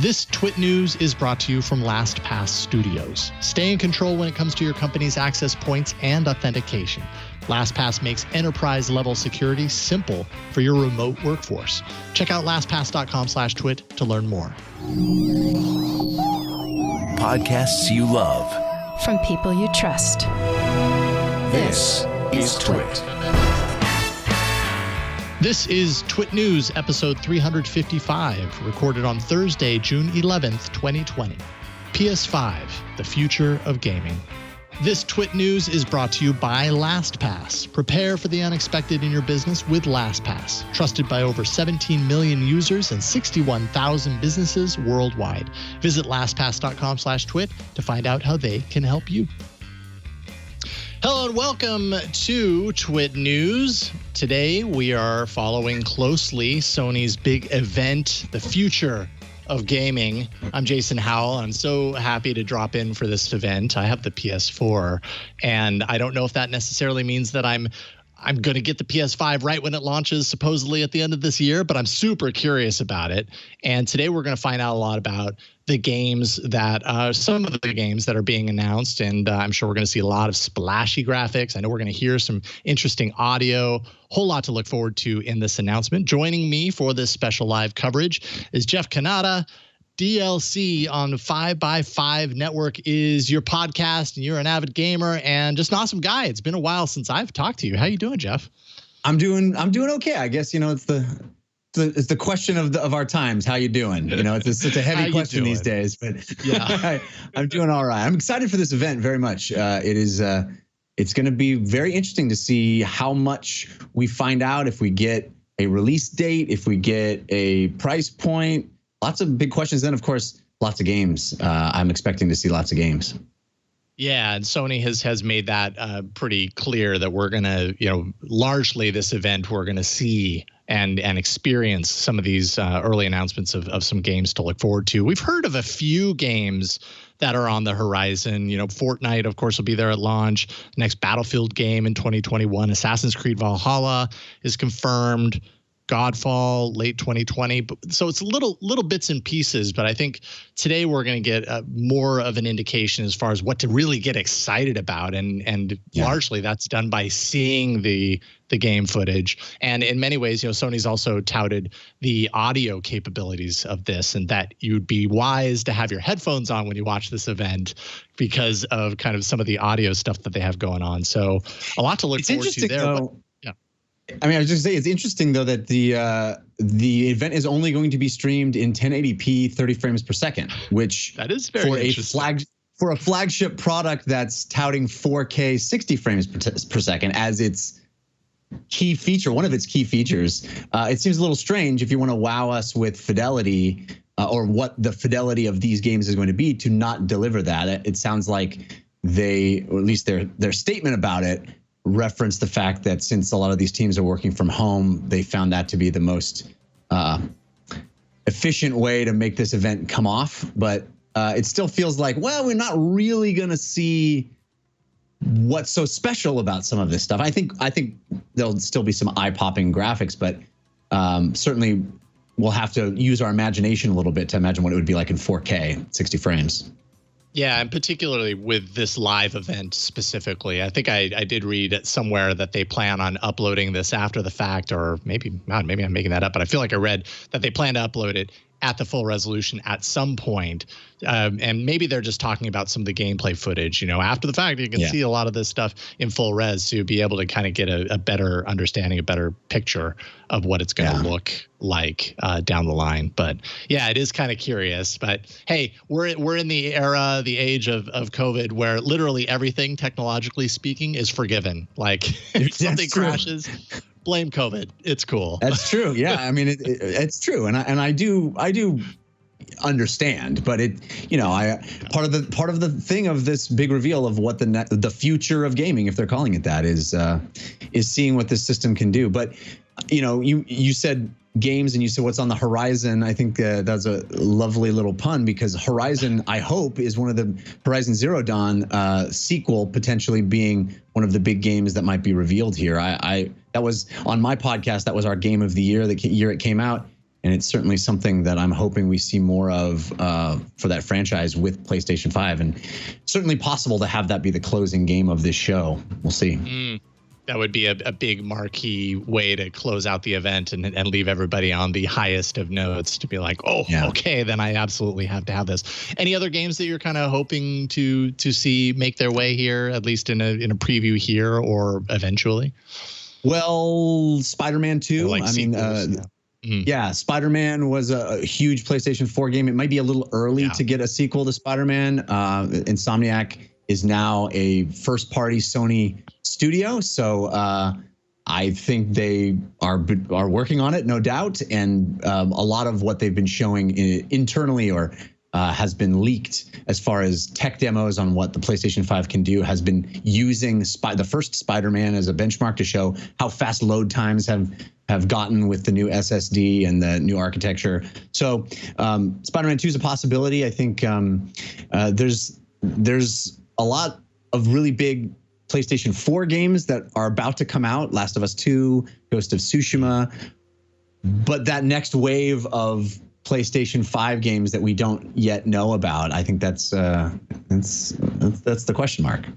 This TWiT news is brought to you from LastPass Studios. Stay in control when it comes to your company's access points and authentication. LastPass makes enterprise-level security simple for your remote workforce. Check out lastpass.com/twit to learn more. Podcasts you love. From people you trust. This is TWiT. This is TWiT News, episode 355, recorded on Thursday, June 11th, 2020. PS5, the future of gaming. This TWiT News is brought to you by LastPass. Prepare for the unexpected in your business with LastPass. Trusted by over 17 million users and 61,000 businesses worldwide. Visit lastpass.com/twit to find out how they can help you. Hello and welcome to TWiT News. Today we are following closely Sony's big event, the future of gaming. I'm Jason Howell. I'm so happy to drop in for this event. I have the PS4, and I don't know if that necessarily means that I'm going to get the PS5 right when it launches, supposedly at the end of this year, but I'm super curious about it. And today we're going to find out a lot about the games that, some of the games that are being announced, and I'm sure we're going to see a lot of splashy graphics. I know we're going to hear some interesting audio, whole lot to look forward to in this announcement. Joining me for this special live coverage is Jeff Cannata. DLC on 5x5 Network is your podcast, and you're an avid gamer and just an awesome guy. It's been a while since I've talked to you. How you doing, Jeff? I'm doing okay. I guess, it's the question of our times. How you doing? It's such a heavy question these days, but yeah, I'm doing all right. I'm excited for this event very much. It's going to be very interesting to see how much we find out, if we get a release date, if we get a price point. Lots of big questions. Then, of course, lots of games. I'm expecting to see lots of games. Yeah, and Sony has made that pretty clear that we're going to, largely this event, we're going to see and experience some of these early announcements of some games to look forward to. We've heard of a few games that are on the horizon. Fortnite, of course, will be there at launch. The next Battlefield game in 2021. Assassin's Creed Valhalla is confirmed. Godfall, late 2020. So it's little bits and pieces, but I think today we're going to get more of an indication as far as what to really get excited about. And largely that's done by seeing the game footage. And in many ways, Sony's also touted the audio capabilities of this, and that you'd be wise to have your headphones on when you watch this event because of kind of some of the audio stuff that they have going on. So a lot to look forward to there. I was just saying, it's interesting though that the event is only going to be streamed in 1080p 30 frames per second, which that is very interesting. For a flagship product that's touting 4K 60 frames per second as its key feature, one of its key features. It seems a little strange if you want to wow us with fidelity or what the fidelity of these games is going to be, to not deliver that. It sounds like they, or at least their statement about it, reference the fact that since a lot of these teams are working from home, they found that to be the most efficient way to make this event come off. But it still feels like, well, we're not really going to see what's so special about some of this stuff. I think there'll still be some eye-popping graphics, but certainly we'll have to use our imagination a little bit to imagine what it would be like in 4K, 60 frames. Yeah, and particularly with this live event specifically, I think I did read somewhere that they plan on uploading this after the fact, or maybe I'm making that up, but I feel like I read that they plan to upload it at the full resolution at some point. And maybe they're just talking about some of the gameplay footage. After the fact, you can see a lot of this stuff in full res to be able to kind of get a better understanding, a better picture of what it's going to look like down the line. But yeah, it is kind of curious. But hey, we're in the era, the age of COVID, where literally everything, technologically speaking, is forgiven. Like if something crashes, blame COVID. It's cool. That's true. Yeah, it's true, and I do understand, but part of the thing of this big reveal of what the future of gaming, if they're calling it that, is seeing what this system can do. But you said games and you said what's on the horizon. I think that's a lovely little pun, because Horizon, I hope, is one of the Horizon Zero Dawn sequel potentially being one of the big games that might be revealed here. That was on my podcast. That was our game of the year, the year it came out. And it's certainly something that I'm hoping we see more of for that franchise with PlayStation 5. And certainly possible to have that be the closing game of this show. We'll see. That would be a big marquee way to close out the event and leave everybody on the highest of notes to be like, okay, then I absolutely have to have this. Any other games that you're kind of hoping to see make their way here, at least in a preview here or eventually? Well, Spider-Man 2. Spider-Man was a huge PlayStation 4 game. It might be a little early to get a sequel to Spider-Man. Insomniac is now a first-party Sony studio, so I think they are working on it, no doubt. And a lot of what they've been showing internally or has been leaked as far as tech demos on what the PlayStation 5 can do has been using the first Spider-Man as a benchmark to show how fast load times have gotten with the new SSD and the new architecture. So Spider-Man 2 is a possibility. I think there's a lot of really big PlayStation 4 games that are about to come out. Last of Us 2, Ghost of Tsushima. But that next wave of PlayStation 5 games that we don't yet know about, I think that's the question mark.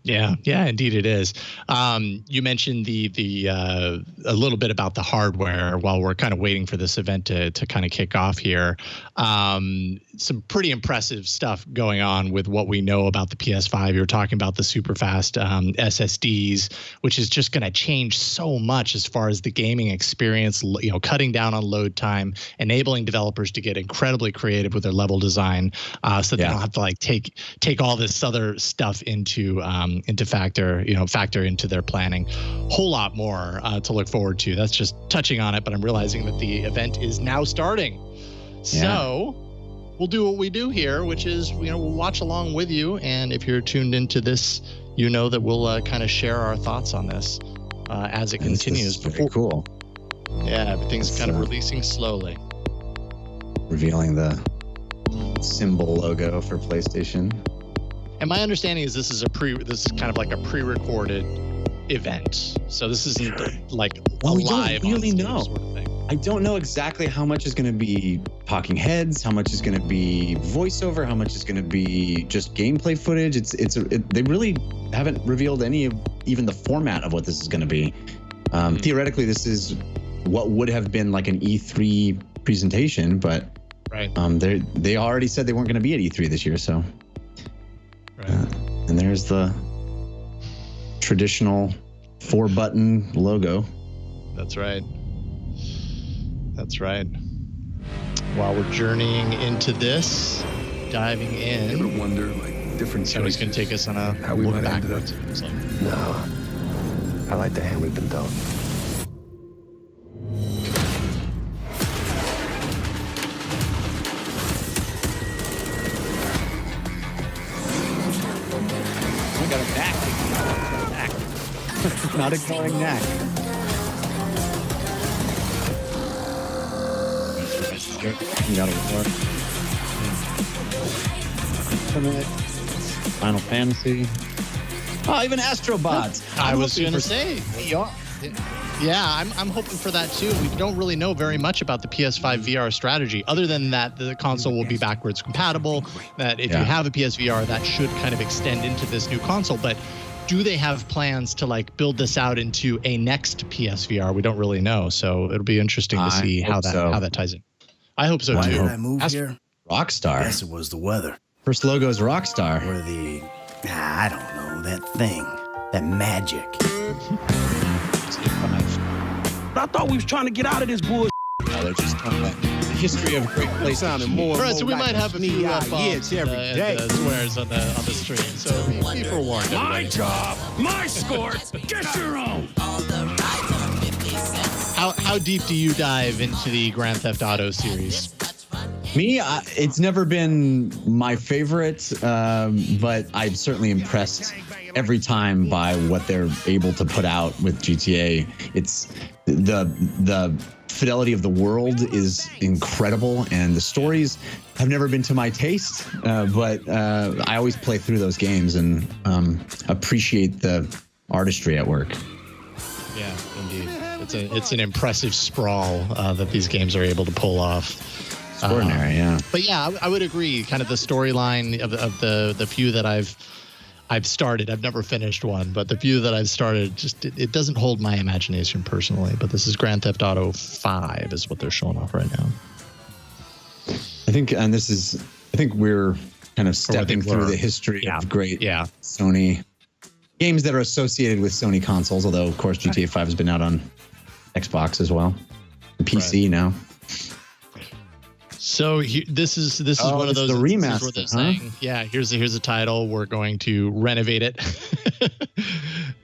Yeah, indeed it is. You mentioned the a little bit about the hardware while we're kind of waiting for this event to kind of kick off here. Some pretty impressive stuff going on with what we know about the PS5. You were talking about the super fast SSDs, which is just going to change so much as far as the gaming experience, cutting down on load time, enabling developers to get incredibly creative with their level design, so they don't have to take all this other stuff into factor into their planning. Whole lot more to look forward to. That's just touching on it, but I'm realizing that the event is now starting. So we'll do what we do here, which is, we'll watch along with you. And if you're tuned into this, that we'll kind of share our thoughts on this as it continues. Very cool. Yeah, everything's kind of releasing slowly. Revealing the symbol logo for PlayStation. And my understanding is this is kind of like a pre-recorded event. So this isn't like we live don't really know. Sort of thing. I don't know exactly how much is going to be talking heads, how much is going to be voiceover, how much is going to be just gameplay footage. They really haven't revealed any of even the format of what this is going to be. Theoretically, this is what would have been like an E3 presentation, but they already said they weren't going to be at E3 this year, so. And there's the traditional 4-button logo. That's right. While we're journeying into this, diving in. You ever wonder, different choices? Somebody's going to take us on a how we look might have ended backwards. up. No. I like the hand we've been dealt. Got a knack. Not ignoring knack. You got a war. Final Fantasy. Oh, even Astrobots. I was going to say. Yeah, I'm hoping for that too. We don't really know very much about the PS5 VR strategy, other than that the console will be backwards compatible, that if you have a PSVR, that should kind of extend into this new console. But do they have plans to build this out into a next PSVR? We don't really know. So it'll be interesting to see how that ties in. I hope so too. Why did I move here? Rockstar. Guess it was the weather. First logo is Rockstar. Or I don't know, that thing. That magic. I thought we was trying to get out of this bullshit. No, they're just talking about the history of great places. All right, so we might have a few F-bombs and swears on the stream. So be forewarned. My job, my sport. Get your own. How deep do you dive into the Grand Theft Auto series? Me, it's never been my favorite, but I'm certainly impressed every time by what they're able to put out with GTA. It's the fidelity of the world is incredible, and the stories have never been to my taste, but I always play through those games and appreciate the artistry at work. Yeah, indeed. It's an impressive sprawl that these games are able to pull off. Extraordinary, yeah. But yeah, I would agree. Kind of the storyline of the few that I've started. I've never finished one, but the few that I've started, just it doesn't hold my imagination personally. But this is Grand Theft Auto 5 is what they're showing off right now. I think we're kind of stepping through the history of great Sony games that are associated with Sony consoles. Although, of course, GTA 5 has been out on Xbox as well, and PC now. So this is one of those remaster. Where they're saying, yeah, here's a title. We're going to renovate it,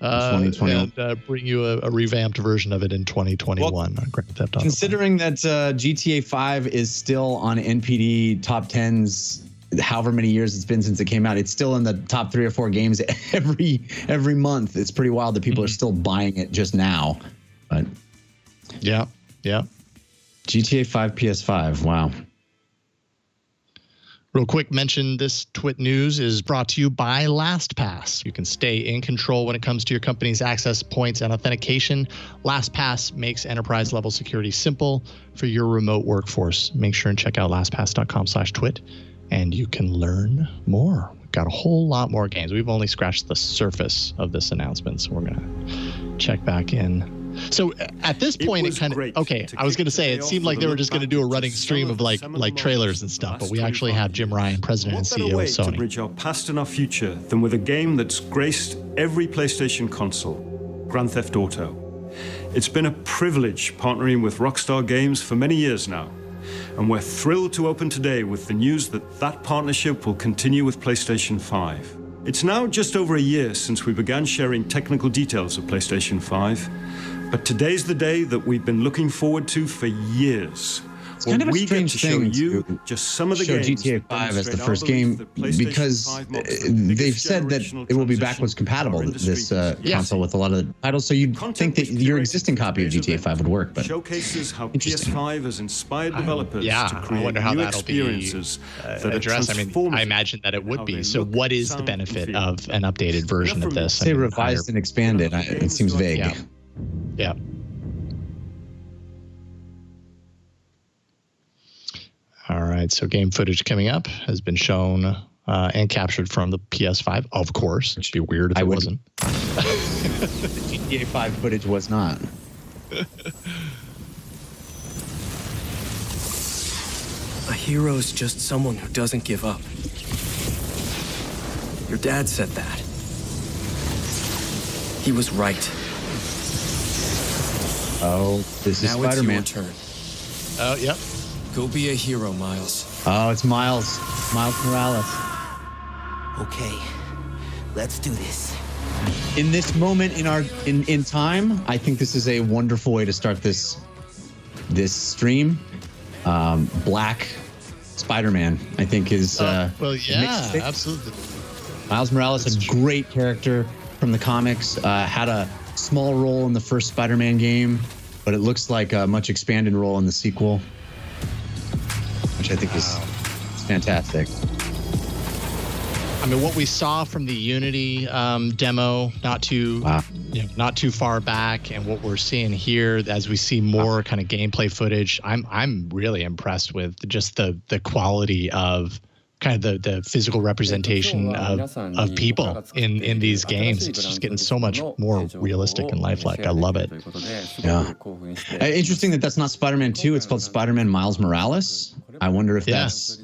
2020, and bring you a revamped version of it in 2021. Well, on Grand Theft Auto. Considering that GTA 5 is still on NPD top 10s, however many years it's been since it came out, it's still in the top 3 or 4 games every month. It's pretty wild that people are still buying it just now. But yeah. GTA 5 PS5. Wow. Real quick mention, this TWiT news is brought to you by LastPass. You can stay in control when it comes to your company's access points and authentication. LastPass makes enterprise-level security simple for your remote workforce. Make sure and check out lastpass.com/twit, and you can learn more. We've got a whole lot more games. We've only scratched the surface of this announcement, so we're going to check back in. So at this point, it kind of I was going to say it seemed like they were just going to do a running stream of like trailers and stuff, but we actually have Jim Ryan, president and CEO of Sony. To bridge our past and our future than with a game that's graced every PlayStation console, Grand Theft Auto. It's been a privilege partnering with Rockstar Games for many years now, and we're thrilled to open today with the news that partnership will continue with PlayStation 5. It's now just over a year since we began sharing technical details of PlayStation 5. But today's the day that we've been looking forward to for years. It's kind of a strange thing to just some of the show games GTA 5 as the first game because they've said that it will be backwards compatible, this console, with a lot of the titles. So you'd think that your existing copy of GTA 5 would work, but showcases how PS5 has inspired developers to create I wonder how new that'll be addressed. I mean, I imagine that it would be. So what is the benefit of an updated version of this? Say revised and expanded. It seems vague. Yeah. All right. So game footage coming up has been shown and captured from the PS5, of course. It'd be weird if it wasn't. The GTA 5 footage was not. A hero is just someone who doesn't give up. Your dad said that. He was right. Oh, this is Spider-Man. Now it's your turn. Oh, yep. Go be a hero, Miles. Oh, it's Miles. Miles Morales. Okay, let's do this. In this moment in time, I think this is a wonderful way to start this stream. Black Spider-Man, I think, is absolutely. Miles Morales, a great character from the comics, had a small role in the first Spider-Man game, but it looks like a much expanded role in the sequel, which I think is fantastic. I mean, what we saw from the Unity demo, not too far back, and what we're seeing here as we see more kind of gameplay footage, I'm really impressed with just the quality of kind of the physical representation of people in these games. It's just getting so much more realistic and lifelike. I love it. Yeah. Interesting that's not Spider-Man 2. It's called Spider-Man Miles Morales. I wonder if that's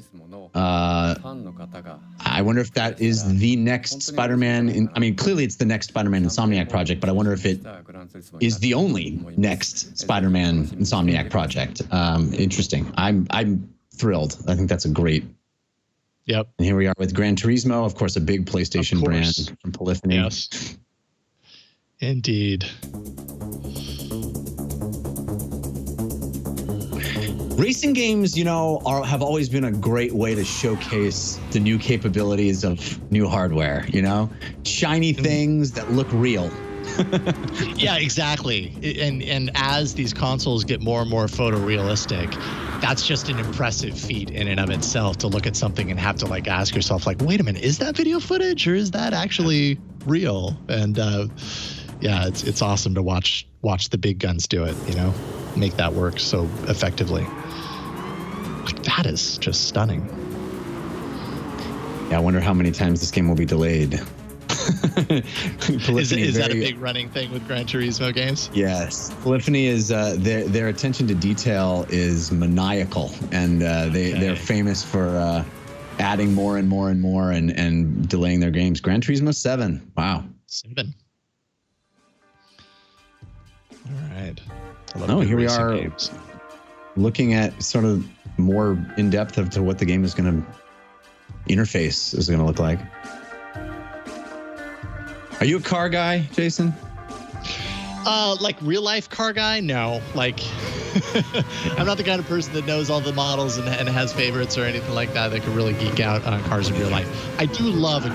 I wonder if that is the next Spider-Man. I mean, clearly it's the next Spider-Man Insomniac project, but I wonder if it is the only next Spider-Man Insomniac project. Interesting. I'm thrilled. I think that's a great. Yep. And here we are with Gran Turismo, of course, a big PlayStation brand from Polyphony. Yes. Indeed. Racing games, have always been a great way to showcase the new capabilities of new hardware, shiny things that look real. Yeah, exactly. And as these consoles get more and more photorealistic, that's just an impressive feat in and of itself to look at something and have to ask yourself wait a minute, is that video footage or is that actually real? And Yeah, it's awesome to watch the big guns do it, you know, make that work so effectively. Like, that is just stunning. Yeah, I wonder how many times this game will be delayed. Is that a big running thing with Gran Turismo games? Yes. Polyphony is their attention to detail is maniacal, and they're famous for adding more and more and more and delaying their games. Gran Turismo 7. Wow. 7. All right. Here we are looking at sort of more in depth of to what the game is going to interface is going to look like. Are you a car guy, Jason? Like real life car guy? No. Like, I'm not the kind of person that knows all the models and has favorites or anything like that could really geek out on cars in real life. I do love a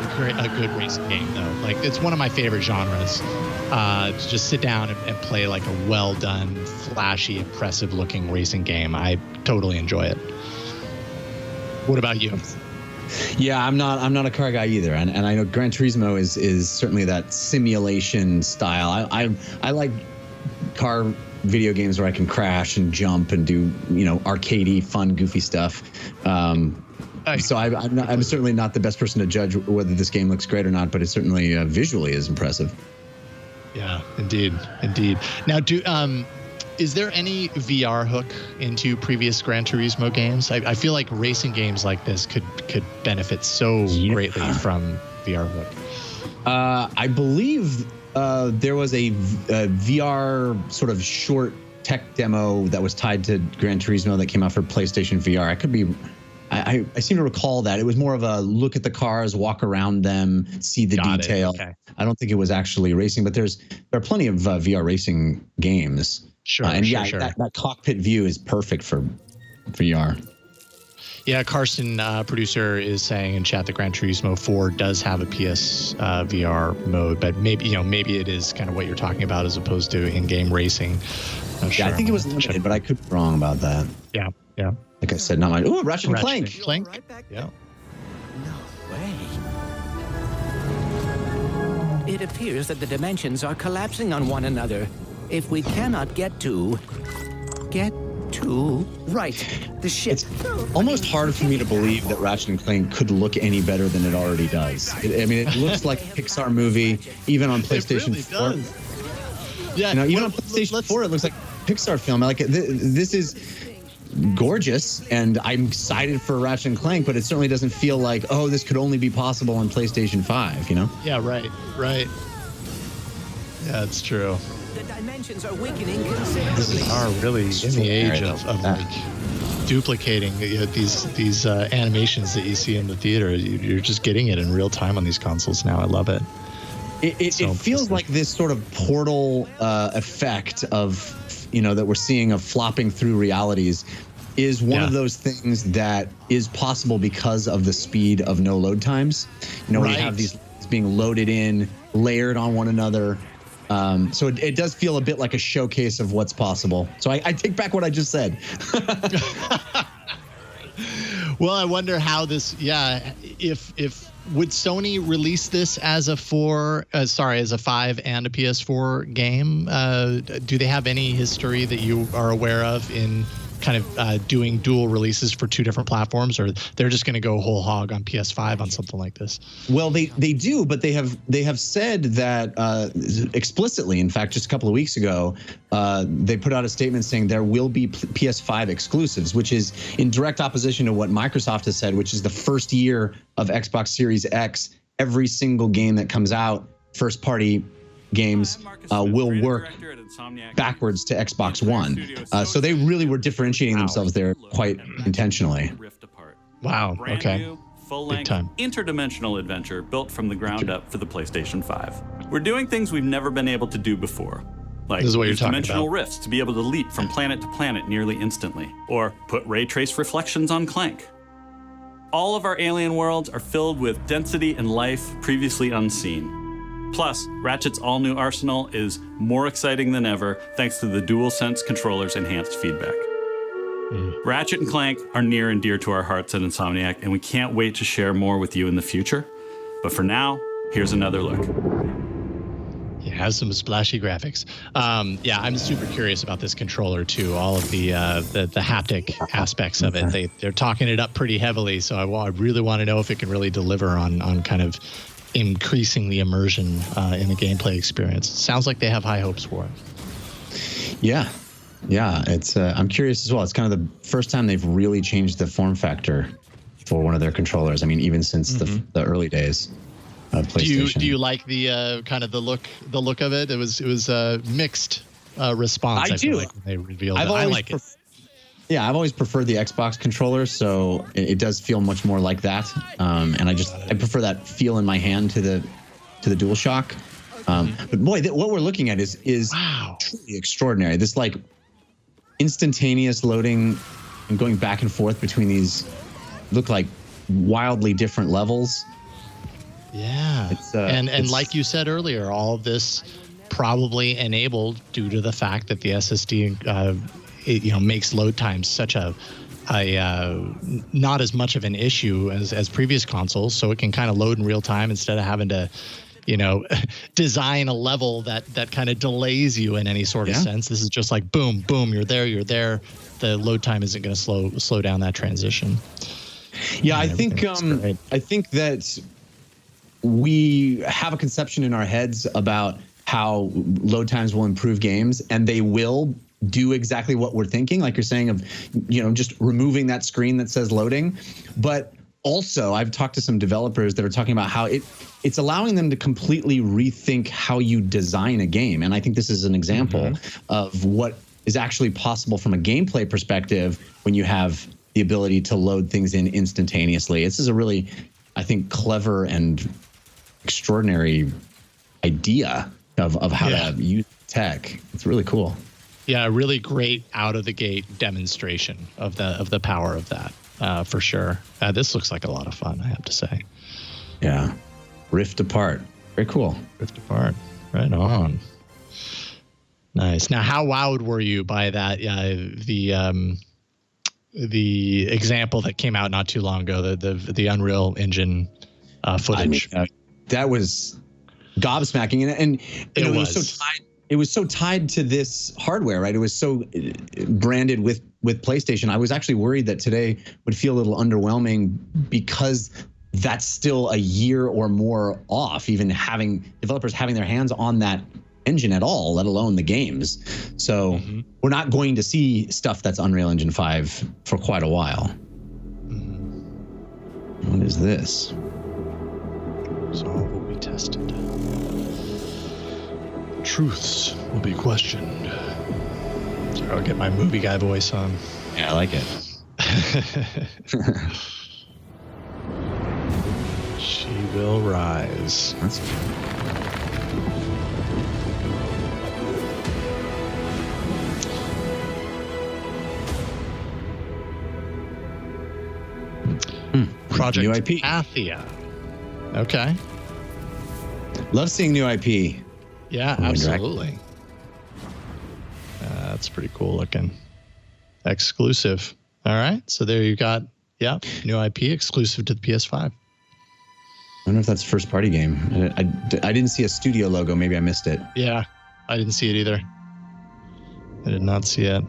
good racing game, though. Like, it's one of my favorite genres. To just sit down and play like a well done, flashy, impressive looking racing game. I totally enjoy it. What about you? Yeah, I'm not a car guy either, and I know Gran Turismo is certainly that simulation style. I like car video games where I can crash and jump and do arcadey, fun, goofy stuff. So I'm certainly not the best person to judge whether this game looks great or not, but it certainly visually is impressive. Yeah, indeed. Now, is there any VR hook into previous Gran Turismo games? I feel like racing games like this could benefit so greatly from VR hook. I believe there was a VR sort of short tech demo that was tied to Gran Turismo that came out for PlayStation VR. I could be. I seem to recall that. It was more of a look at the cars, walk around them, see the detail. Okay. I don't think it was actually racing, but there are plenty of VR racing games. Sure, sure. That cockpit view is perfect for VR. Yeah, Carson, producer, is saying in chat that Gran Turismo 4 does have a PS VR mode, but maybe it is kind of what you're talking about as opposed to in-game racing. I think it was limited, but I could be wrong about that. Yeah. Like I said, not mine. Ooh, Ratchet and Clank. Clank? Yeah. No way. It appears that the dimensions are collapsing on one another. If we cannot get to... Right, the ship. It's almost hard for me to believe that Ratchet and Clank could look any better than it already does. It looks like a Pixar movie, even on PlayStation 4. Does. Yeah, even on PlayStation 4, it looks like a Pixar film. Like this is gorgeous, and I'm excited for Ratchet and Clank, but it certainly doesn't feel like, this could only be possible on PlayStation 5, Yeah, right. Yeah, it's true. The dimensions are weakening considerably. This are really in the age of like duplicating these animations that you see in the theater. You're just getting it in real time on these consoles now. I love it. It feels like this sort of portal effect of that we're seeing of flopping through realities is one of those things that is possible because of the speed of no load times. When you have these being loaded in, layered on one another. So it does feel a bit like a showcase of what's possible. So I take back what I just said. Well, I wonder how this, if would Sony release this as a 5 and a PS4 game? Do they have any history that you are aware of in kind of doing dual releases for two different platforms, or they're just going to go whole hog on PS5 on something like this? Well, they do, but they have said that explicitly. In fact, just a couple of weeks ago, they put out a statement saying there will be PS5 exclusives, which is in direct opposition to what Microsoft has said, which is the first year of Xbox Series X, every single game that comes out, first party games, will work backwards to Xbox One. So they really were differentiating themselves there quite intentionally. Wow. Okay. Full-length, interdimensional adventure built from the ground up for the PlayStation 5. We're doing things we've never been able to do before, like use dimensional rifts to be able to leap from planet to planet nearly instantly, or put ray trace reflections on Clank. All of our alien worlds are filled with density and life previously unseen. Plus, Ratchet's all-new arsenal is more exciting than ever thanks to the DualSense controller's enhanced feedback. Ratchet and Clank are near and dear to our hearts at Insomniac, and we can't wait to share more with you in the future. But for now, here's another look. It has some splashy graphics. Yeah, I'm super curious about this controller too. All of the haptic aspects of it. They're talking it up pretty heavily. So I really want to know if it can really deliver on kind of increasing the immersion in the gameplay experience. Sounds like they have high hopes for it. Yeah. It's I'm curious as well. It's kind of the first time they've really changed the form factor for one of their controllers. I mean, even since the early days of PlayStation. Do you like the kind of the look of it? It was mixed response. I do. Like when they revealed it. I like it. Yeah, I've always preferred the Xbox controller, so it does feel much more like that. And I prefer that feel in my hand to the DualShock. But boy, what we're looking at is wow, truly extraordinary. This like instantaneous loading and going back and forth between these look like wildly different levels. Yeah, and like you said earlier, all of this probably enabled due to the fact that the SSD makes load times such a not as much of an issue as previous consoles, so it can kind of load in real time instead of having to design a level that kind of delays you in any sort of sense. This is just like boom, boom, you're there. The load time isn't going to slow down that transition. Yeah, I think that we have a conception in our heads about how load times will improve games, and they will do exactly what we're thinking, like you're saying, of just removing that screen that says loading. But also, I've talked to some developers that are talking about how it's allowing them to completely rethink how you design a game. And I think this is an example of what is actually possible from a gameplay perspective when you have the ability to load things in instantaneously. This is a really, I think, clever and extraordinary idea of how to use tech. It's really cool. Yeah, a really great out of the gate demonstration of the power of that, for sure. This looks like a lot of fun, I have to say. Yeah, Rift Apart, very cool. Rift Apart, right on. Nice. Now, how wowed were you by that? The example that came out not too long ago, the Unreal Engine footage. I mean, that was gobsmacking, and it was so tied to this hardware, right? It was so branded with PlayStation. I was actually worried that today would feel a little underwhelming because that's still a year or more off, even having developers having their hands on that engine at all, let alone the games. So we're not going to see stuff that's Unreal Engine 5 for quite a while. What is this? So all will be tested. Truths will be questioned. Sorry, I'll get my movie guy voice on. Yeah, I like it. She will rise. That's Project new IP. Athia. Okay. Love seeing new IP. Yeah, absolutely. That's pretty cool looking. Exclusive. All right. So there you got, new IP exclusive to the PS5. I wonder if that's a first party game. I didn't see a studio logo. Maybe I missed it. Yeah, I didn't see it either. I did not see it.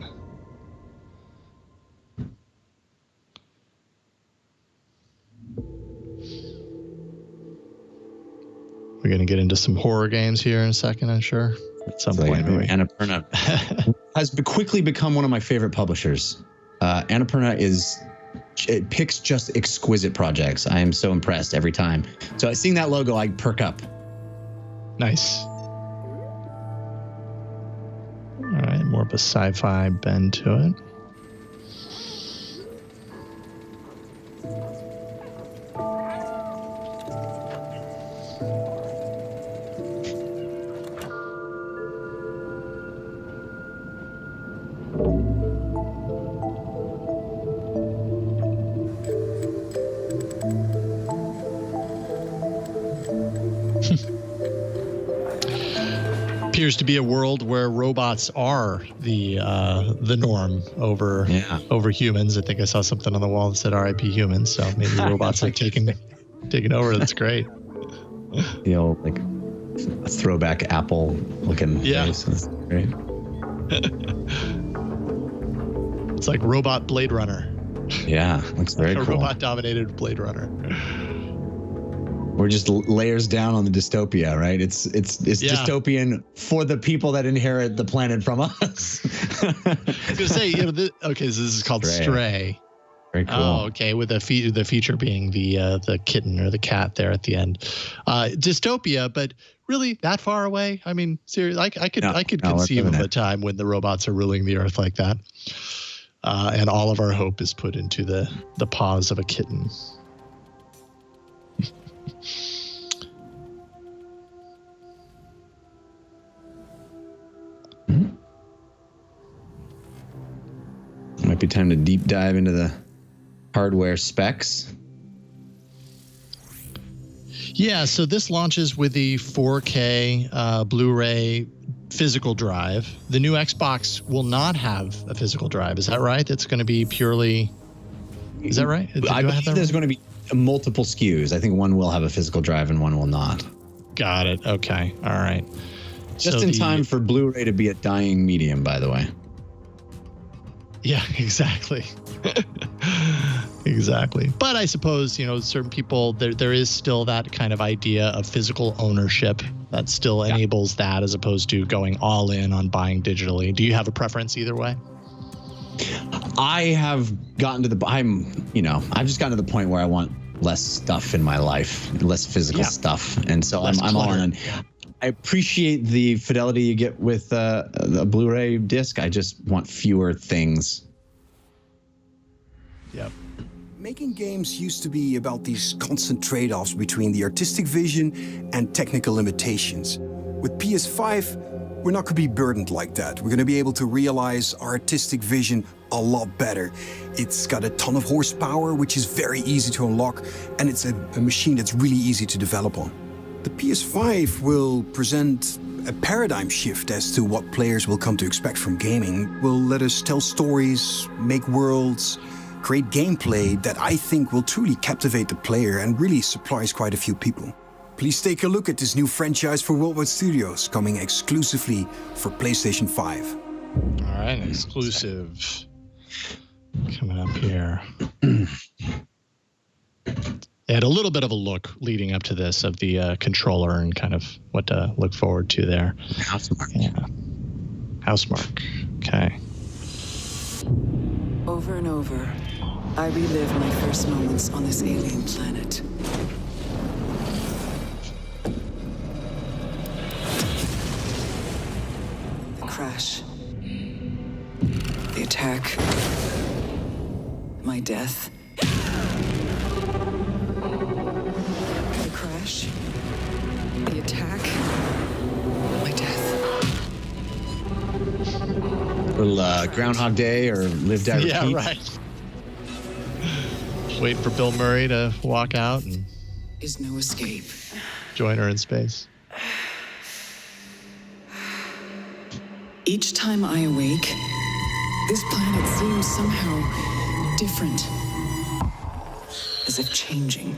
We're going to get into some horror games here in a second, I'm sure. At some point, maybe. Annapurna has quickly become one of my favorite publishers. Annapurna it picks just exquisite projects. I am so impressed every time. So seeing that logo, I perk up. Nice. All right, more of a sci-fi bend to it. Appears to be a world where robots are the norm over humans. I think I saw something on the wall that said "RIP humans," so maybe robots are taking over. That's great. The old a throwback Apple looking face. That's great. It's like robot Blade Runner. Yeah, looks very cool. Robot-dominated Blade Runner. We're just layers down on the dystopia, right? It's dystopian for the people that inherit the planet from us. I was gonna say, so this is called Stray. Very cool. Oh, okay. With the feature being the kitten or the cat there at the end. Dystopia, but really that far away? I mean, seriously, I could conceive of a time when the robots are ruling the earth like that, and all of our hope is put into the paws of a kitten. Might be time to deep dive into the hardware specs. Yeah, so this launches with the 4K Blu-ray physical drive. The new Xbox will not have a physical drive. Is that right? It's going to be purely... Is that right? I believe there's going to be multiple SKUs. I think one will have a physical drive and one will not. Got it. Okay. All right. Just in time for Blu-ray to be a dying medium, by the way. Yeah, exactly. Exactly. But I suppose, certain people, there is still that kind of idea of physical ownership that still enables that, as opposed to going all in on buying digitally. Do you have a preference either way? I have gotten to I've just gotten to the point where I want less stuff in my life, less physical stuff. And so I'm all in. I appreciate the fidelity you get with the Blu-ray disc. I just want fewer things. Yep. Making games used to be about these constant trade-offs between the artistic vision and technical limitations. With PS5, we're not going to be burdened like that. We're going to be able to realize our artistic vision a lot better. It's got a ton of horsepower, which is very easy to unlock, and it's a machine that's really easy to develop on. The PS5 will present a paradigm shift as to what players will come to expect from gaming. Will let us tell stories, make worlds, create gameplay that I think will truly captivate the player and really surprise quite a few people. Please take a look at this new franchise for Worldwide Studios, coming exclusively for PlayStation 5. All right, exclusive coming up here. They had a little bit of a look leading up to this of the controller and kind of what to look forward to there. Housemark. Yeah. Housemark. Okay. Over and over, I relive my first moments on this alien planet. The crash. The attack. My death. The crash. The attack. My death. Little Groundhog Day or Live, Die, Repeat. Yeah, right. Waiting for Bill Murray to walk out and is no escape. Join her in space. Each time I awake, this planet seems somehow different, as if changing.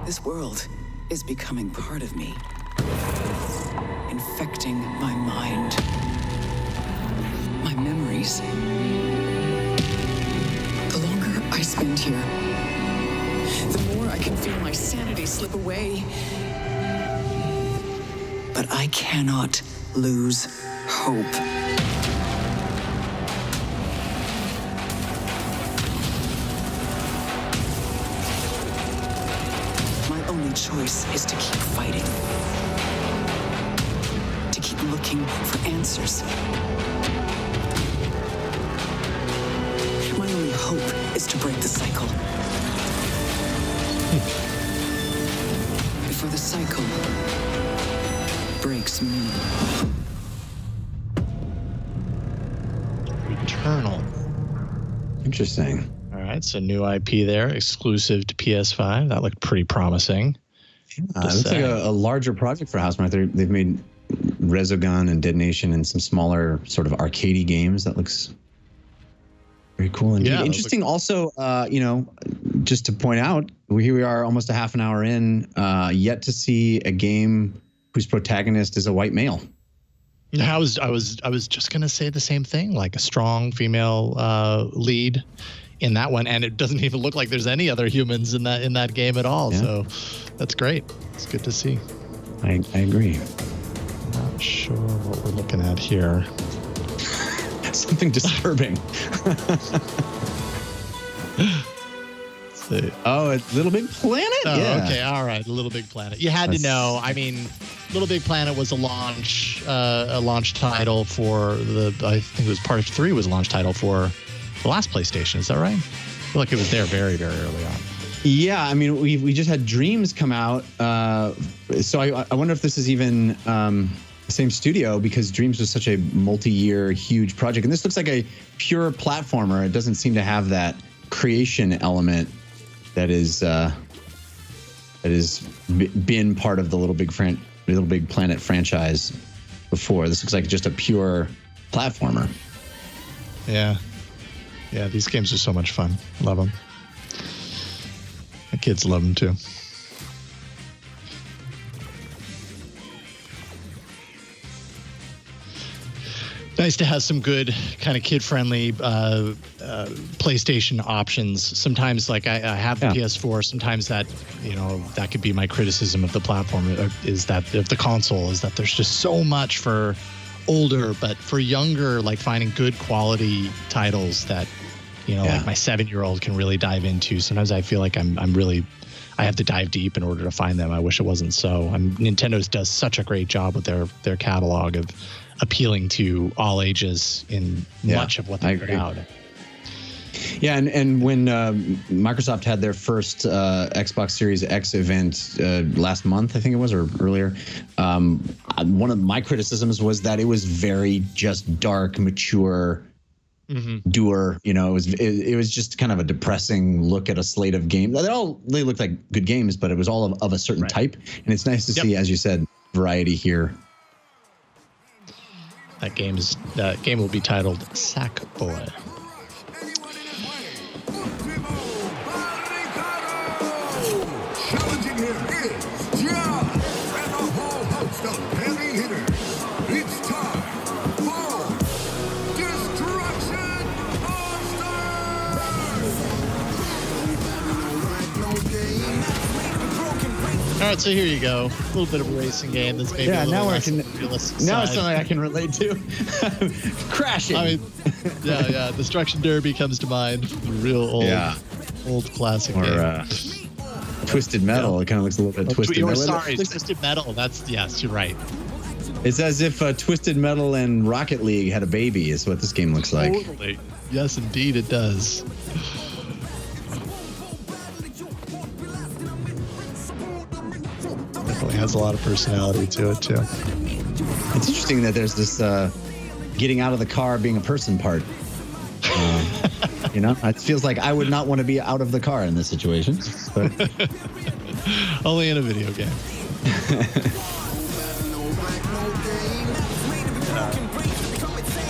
This world is becoming part of me, infecting my mind, my memories. The longer I spend here, the more I can feel my sanity slip away. But I cannot lose hope. My only choice is to keep fighting. To keep looking for answers. My only hope is to break the cycle. Before the cycle breaks me. Returnal. Interesting. All right, so new IP there, exclusive to PS5. That looked pretty promising. It looks like a larger project for Housemark. They've made Resogun and Dead Nation and some smaller sort of arcadey games. That looks very cool indeed. Yeah, interesting also, just to point out, here we are almost a half an hour in, yet to see a game whose protagonist is a white male. I was just gonna say the same thing, like a strong female lead in that one, and it doesn't even look like there's any other humans in that game at all. Yeah. So that's great. It's good to see. I agree. Not sure what we're looking at here. Something disturbing. Oh, it's Little Big Planet? Oh, yeah. Okay, all right. Little Big Planet. You had to know. I mean, Little Big Planet was a launch title for I think it was part 3 was a launch title for the last PlayStation. Is that right? I feel like it was there very, very early on. Yeah, I mean, we just had Dreams come out. So I wonder if this is even the same studio, because Dreams was such a multi-year, huge project. And this looks like a pure platformer. It doesn't seem to have that creation element that is been part of the Little Big Planet franchise before. This looks like just a pure platformer. Yeah, these games are so much fun. Love them. The kids love them too. Nice to have some good kind of kid-friendly PlayStation options. Sometimes, like I have the PS4. Sometimes that could be my criticism of the platform. Is that of the console is that there's just so much for older, but for younger, like finding good quality titles that like my 7-year-old can really dive into. Sometimes I feel like I have to dive deep in order to find them. I wish it wasn't so. Nintendo does such a great job with their catalog of appealing to all ages in much of what they put out. Yeah, and when Microsoft had their first Xbox Series X event last month, I think it was, or earlier, one of my criticisms was that it was very just dark, mature, doer. It was just kind of a depressing look at a slate of games. They looked like good games, but it was all of a certain type. And it's nice to see, as you said, variety here. That game will be titled Sackboy. Challenging him is Jett and a whole host of heavy hitters. It's time for Destruction All right, so here you go. A little bit of a racing game. That's maybe a little less realistic side. Now it's something I can relate to. Crashing. I mean, yeah. Destruction Derby comes to mind. Real old classic game. Twisted Metal. It kind of looks a little bit Twisted Metal. Sorry, Twisted Metal. Yes, you're right. It's as if Twisted Metal and Rocket League had a baby, is what this game looks like. Totally. Yes, indeed it does. Definitely has a lot of personality to it, too. It's interesting that there's this getting out of the car being a person part. It feels like I would not want to be out of the car in this situation. But only in a video game.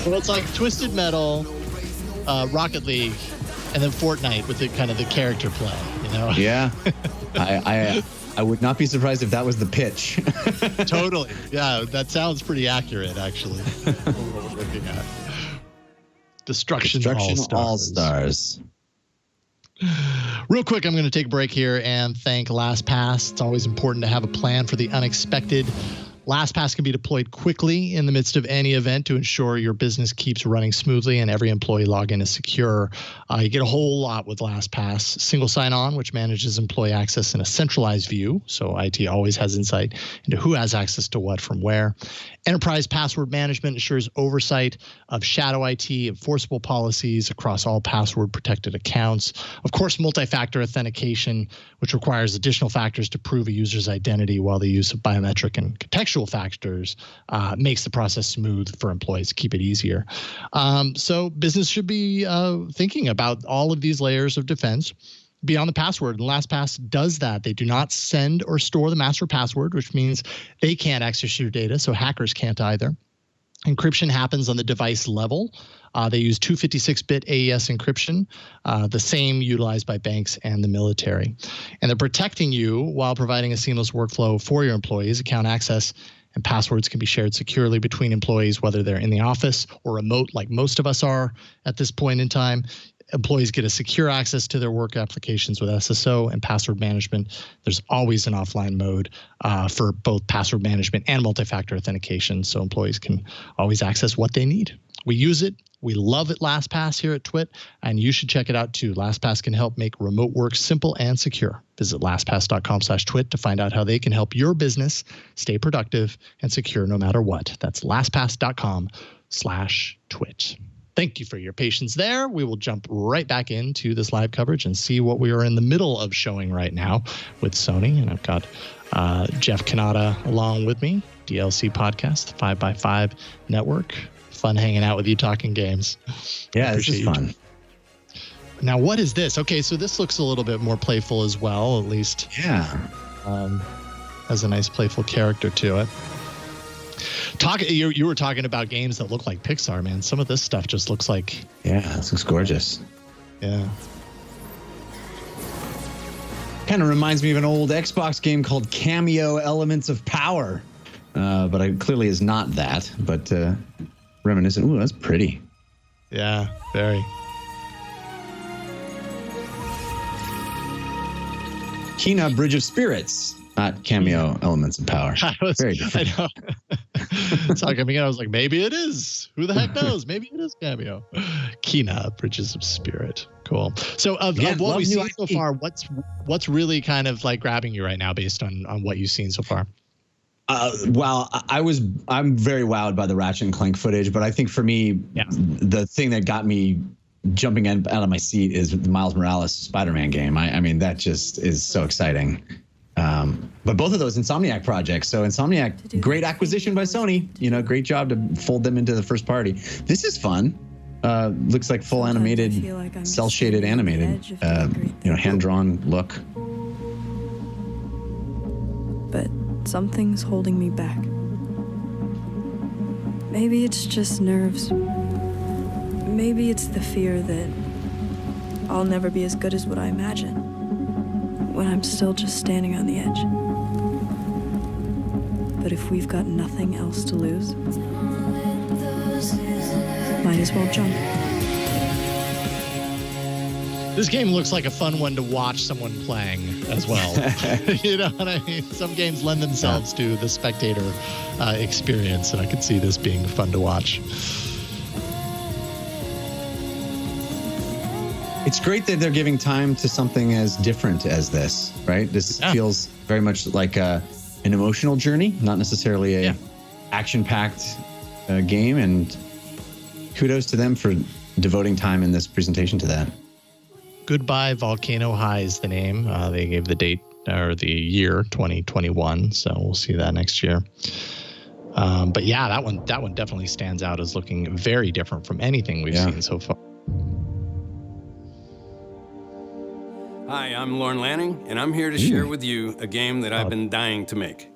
Well, it's like Twisted Metal, Rocket League, and then Fortnite with the kind of the character play, Yeah. I would not be surprised if that was the pitch. Totally. Yeah, that sounds pretty accurate, actually. What we're looking at. Destruction AllStars. Real quick, I'm going to take a break here and thank LastPass. It's always important to have a plan for the unexpected. LastPass can be deployed quickly in the midst of any event to ensure your business keeps running smoothly and every employee login is secure. You get a whole lot with LastPass. Single sign-on, which manages employee access in a centralized view, so IT always has insight into who has access to what from where. Enterprise password management ensures oversight of shadow IT, enforceable policies across all password-protected accounts. Of course, multi-factor authentication, which requires additional factors to prove a user's identity, while the use of biometric and contextual factors makes the process smooth for employees to keep it easier. So business should be thinking about all of these layers of defense beyond the password. And LastPass does that. They do not send or store the master password, which means they can't access your data, so hackers can't either. Encryption happens on the device level. They use 256-bit AES encryption, the same utilized by banks and the military. And they're protecting you while providing a seamless workflow for your employees. Account access and passwords can be shared securely between employees, whether they're in the office or remote, like most of us are at this point in time. Employees get a secure access to their work applications with SSO and password management. There's always an offline mode for both password management and multi-factor authentication, so employees can always access what they need. We use it. We love it, LastPass, here at TWiT, and you should check it out too. LastPass can help make remote work simple and secure. Visit lastpass.com/TWiT to find out how they can help your business stay productive and secure no matter what. That's lastpass.com/TWiT. Thank you for your patience there. We will jump right back into this live coverage and see what we are in the middle of showing right now with Sony. And I've got Jeff Cannata along with me, DLC Podcast, 5x5 Network. Fun hanging out with you talking games. Yeah, this is fun. Now, what is this? Okay, so this looks a little bit more playful as well, at least. Yeah. Has a nice playful character to it. You were talking about games that look like Pixar, man. Some of this stuff just looks like... Yeah, this looks gorgeous. Yeah. Kind of reminds me of an old Xbox game called Cameo Elements of Power. But it clearly is not that, but reminiscent. Ooh, that's pretty. Yeah, very. Kena Bridge of Spirits, not Cameo Elements of Power. Very different. I know. Talking again, I was like, maybe it is. Who the heck knows? Maybe it is Cameo. Kena Bridges of Spirit. Cool. So of what we've seen so far, what's really kind of like grabbing you right now based on what you've seen so far? Well, I'm very wowed by the Ratchet and Clank footage, but I think for me, the thing that got me jumping out of my seat is the Miles Morales Spider-Man game. I mean, that just is so exciting. But both of those Insomniac projects. So Insomniac, great acquisition by Sony. Great job to fold them into the first party. This is fun. Looks like full animated, cel-shaded animated, hand-drawn look. But something's holding me back. Maybe it's just nerves. Maybe it's the fear that I'll never be as good as what I imagine when I'm still just standing on the edge. But if we've got nothing else to lose, might as well jump. This game looks like a fun one to watch someone playing as well. You know what I mean? Some games lend themselves to the spectator experience, and I could see this being fun to watch. It's great that they're giving time to something as different as this, right? This feels very much like an emotional journey, not necessarily a action-packed game, and kudos to them for devoting time in this presentation to that. Goodbye Volcano High is the name. They gave the date or the year 2021, so we'll see that next year. But yeah, that one definitely stands out as looking very different from anything we've seen so far. Hi, I'm Lorne Lanning, and I'm here to share with you a game that I've been dying to make.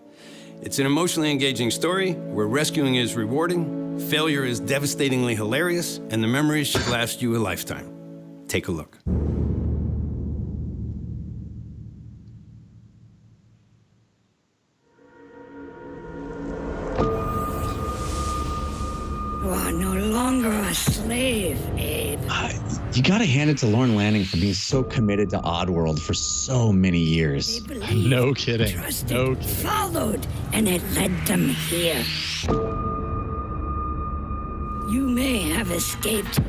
It's an emotionally engaging story where rescuing is rewarding, failure is devastatingly hilarious, and the memories should last you a lifetime. Take a look. You are no longer a slave, Abe. You got to hand it to Lorne Lanning for being so committed to Oddworld for so many years. No kidding. Trusted, no kidding. Followed, and it led them here. You may have escaped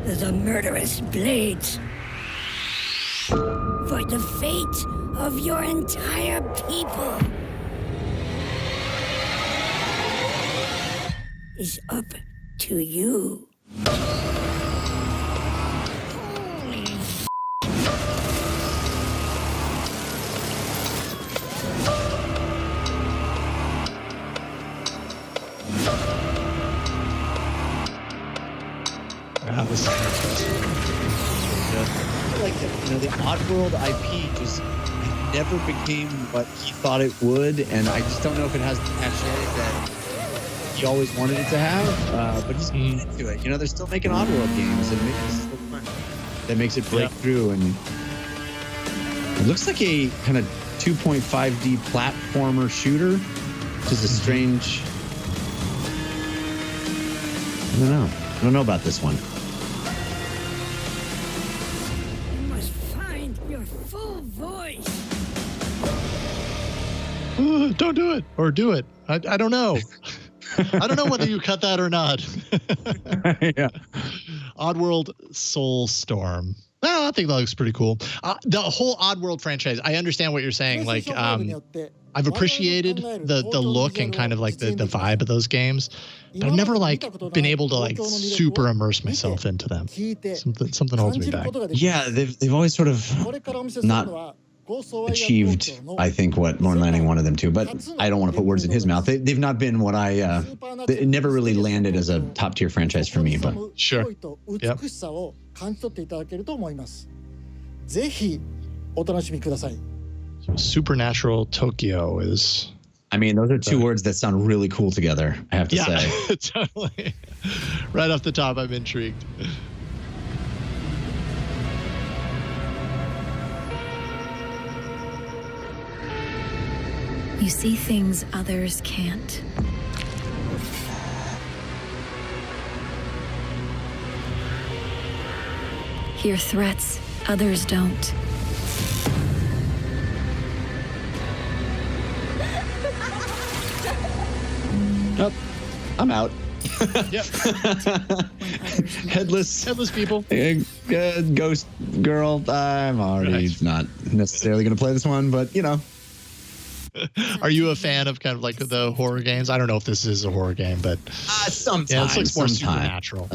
the murderous blades, for the fate of your entire people is up to you. Wow, this is interesting. Like the Oddworld IP just never became what he thought it would, and I just don't know if it has the cachet that he always wanted it to have, but he's into it. You know, they're still making Oddworld games and making it so fun. That makes it break through, and it looks like a kind of 2.5D platformer shooter, which is a strange. I don't know about this one. You must find your full voice. Don't do it, or do it. I don't know. I don't know whether you cut that or not. Yeah. Oddworld Soulstorm. Oh, I think that looks pretty cool. The whole Oddworld franchise, I understand what you're saying. Like, I've appreciated the look and kind of like the vibe of those games, but I've never like been able to like super immerse myself into them. Something holds me back. Yeah, they've always sort of not achieved, I think, what Lorne Lanning wanted them to, but I don't want to put words in his mouth. They've not been what it never really landed as a top tier franchise for me, but sure. Yep. Supernatural Tokyo is... I mean, those are two words that sound really cool together, I have to say. Totally. Right off the top, I'm intrigued. You see things others can't. Hear threats others don't. Oh, I'm out. Yep. Headless people. Ghost girl. I'm already not necessarily going to play this one, but you know. Are you a fan of kind of like the horror games? I don't know if this is a horror game, but sometimes. Yeah, this looks more supernatural.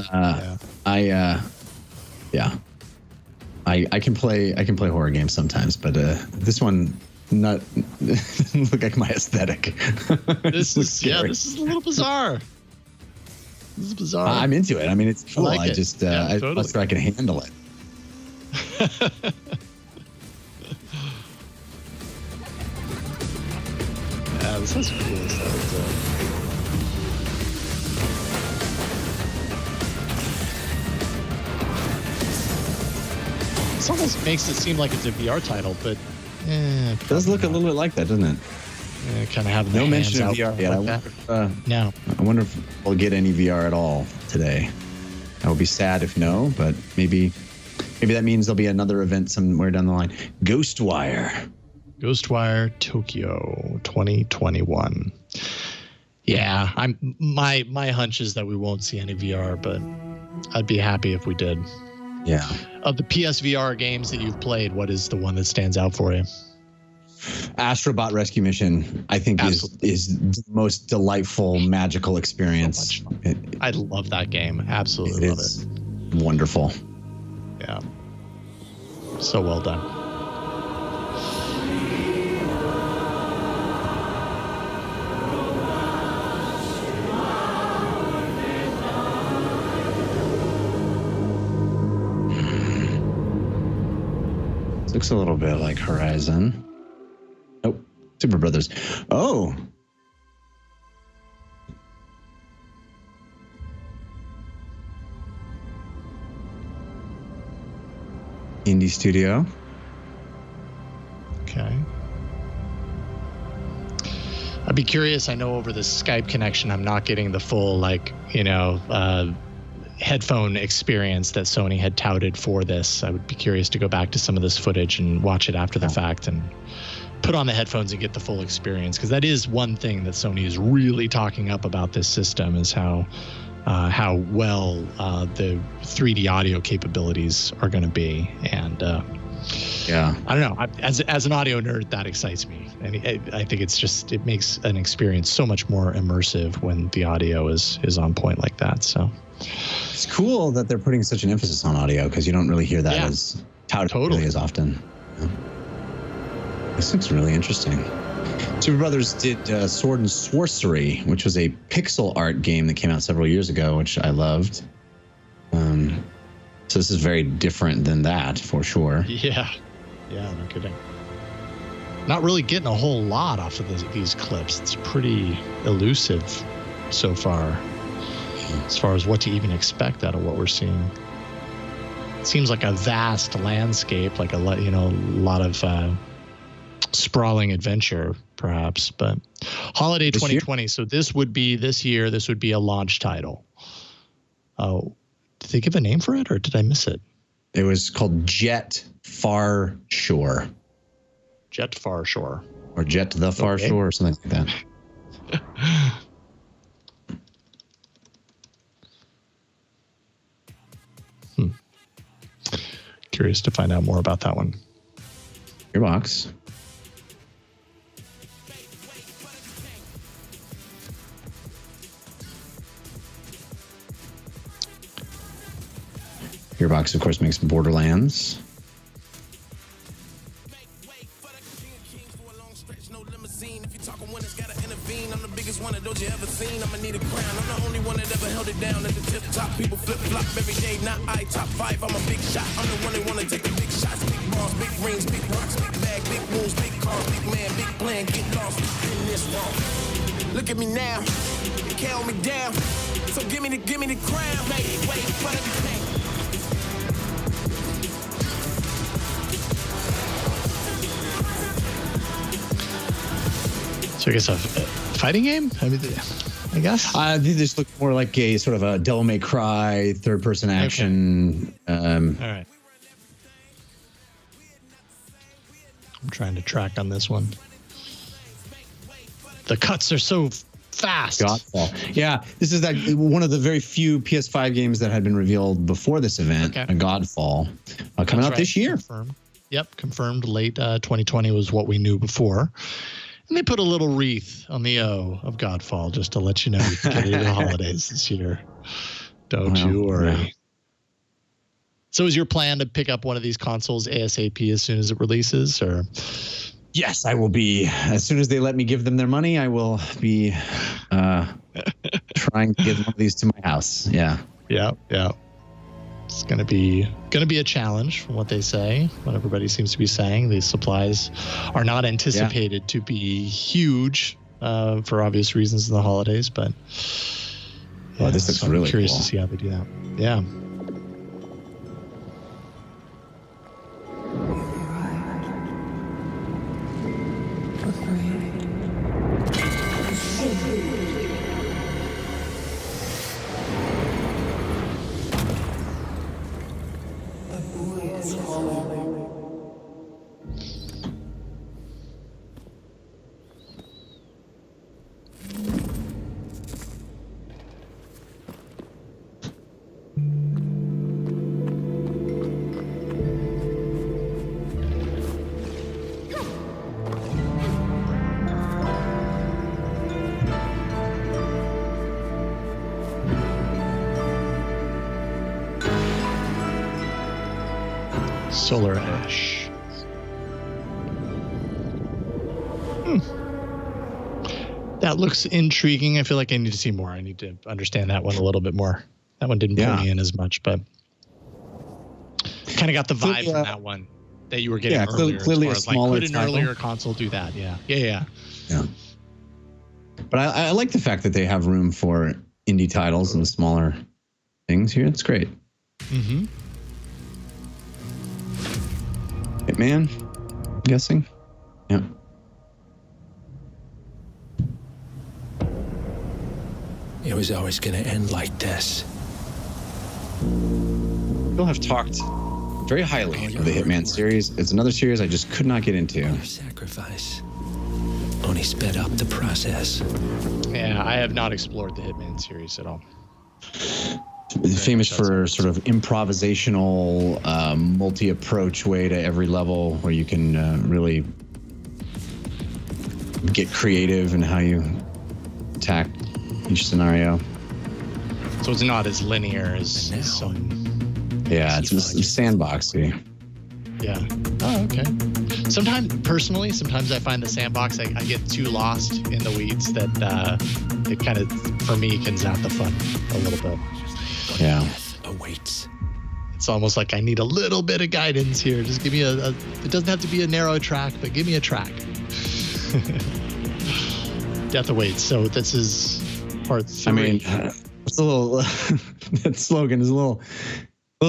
I can play horror games sometimes, but this one not doesn't look like my aesthetic. This is a little bizarre. This is bizarre. I'm into it. I mean, it's cool. I just I I can handle it. Yeah, this is cool stuff. This almost makes it seem like it's a VR title, but it does look a little bit like that, doesn't it? Kind of have no mention of VR yet. I wonder if we'll get any VR at all today. I would be sad if no, but maybe that means there'll be another event somewhere down the line. Ghostwire Tokyo 2021. Yeah, my hunch is that we won't see any VR, but I'd be happy if we did. Yeah. Of the PSVR games that you've played, what is the one that stands out for you? Astrobot Rescue Mission, I think, is the most delightful, magical experience. So I love that game. Absolutely love it. Wonderful. Yeah. So well done. Looks a little bit like Horizon. Nope. Super Brothers. Oh. Indie studio. Okay. I'd be curious. I know over the Skype connection, I'm not getting the full, headphone experience that Sony had touted for this. I would be curious to go back to some of this footage and watch it after the fact and put on the headphones and get the full experience, because that is one thing that Sony is really talking up about this system, is how well the 3D audio capabilities are going to be. And yeah, I don't know. As an audio nerd, that excites me, and I think it makes an experience so much more immersive when the audio is on point like that. So it's cool that they're putting such an emphasis on audio, because you don't really hear that as touted really as often. Yeah. This looks really interesting. Super Brothers did Sword and Sorcery, which was a pixel art game that came out several years ago, which I loved. So this is very different than that, for sure. Yeah, no kidding. Not really getting a whole lot off of these clips. It's pretty elusive. so far, as far as what to even expect out of what we're seeing. It seems like a vast landscape, like a lot of sprawling adventure, perhaps. But holiday 2020. So this would be a launch title. Oh, did they give a name for it, or did I miss it? It was called Jett Far Shore. Jett Far Shore. Or Jett the Far Shore, or something like that. Curious to find out more about that one. Your box. Your box, of course, makes Borderlands. One of those you ever seen, I'ma need a crown. I'm the only one that ever held it down at the tip top. People flip flop every day, not I. Top 5, I'm a big shot. I'm the one that wanna take the big shots. Big balls, big rings, big rocks, big bag, big moves, big cars, big man, big plan. Get lost in this wall. Look at me now, they can't hold me down. So give me the crown. Wait for the thing. So I guess a fighting game? I guess. They just look more like a sort of a Devil May Cry third-person action. Okay. All right. I'm trying to track on this one. The cuts are so fast. Godfall. Yeah, this is one of the very few PS5 games that had been revealed before this event. Okay. A Godfall coming out this year. Confirmed. Yep, confirmed late 2020 was what we knew before. And they put a little wreath on the O of Godfall just to let you know you can get it in the holidays this year. Don't you worry. Yeah. So is your plan to pick up one of these consoles ASAP as soon as it releases, or? Yes, I will be. As soon as they let me give them their money, I will be trying to get one of these to my house. Yeah. Yeah. It's gonna be a challenge from what they say, what everybody seems to be saying. These supplies are not anticipated to be huge for obvious reasons in the holidays, but this looks really curious cool. to see how they do that. Yeah. Solar Ash. That looks intriguing. I feel like I need to see more. I need to understand that one a little bit more. That one didn't pull me in as much, but kind of got the vibe from that one that you were getting earlier. Clearly a smaller could an earlier console do that? Yeah. But I like the fact that they have room for indie titles and smaller things here. It's great. Mm-hmm. Hitman, I'm guessing. Yeah. It was always going to end like this. People have talked very highly of the Hitman series. It's another series I just could not get into. Your sacrifice only sped up the process. Yeah, I have not explored the Hitman series at all. Famous for sort of improvisational, multi-approach way to every level where you can really get creative in how you attack each scenario. So it's not as linear as some. Yeah, it's sandboxy. Yeah. Oh, okay. Sometimes I find the sandbox, I get too lost in the weeds that it kind of, for me, can zap the fun a little bit. Yeah. Awaits. It's almost like I need a little bit of guidance here. Just give me it doesn't have to be a narrow track, but give me a track. Death awaits. So this is Part 3. I mean, it's a little. That slogan is a little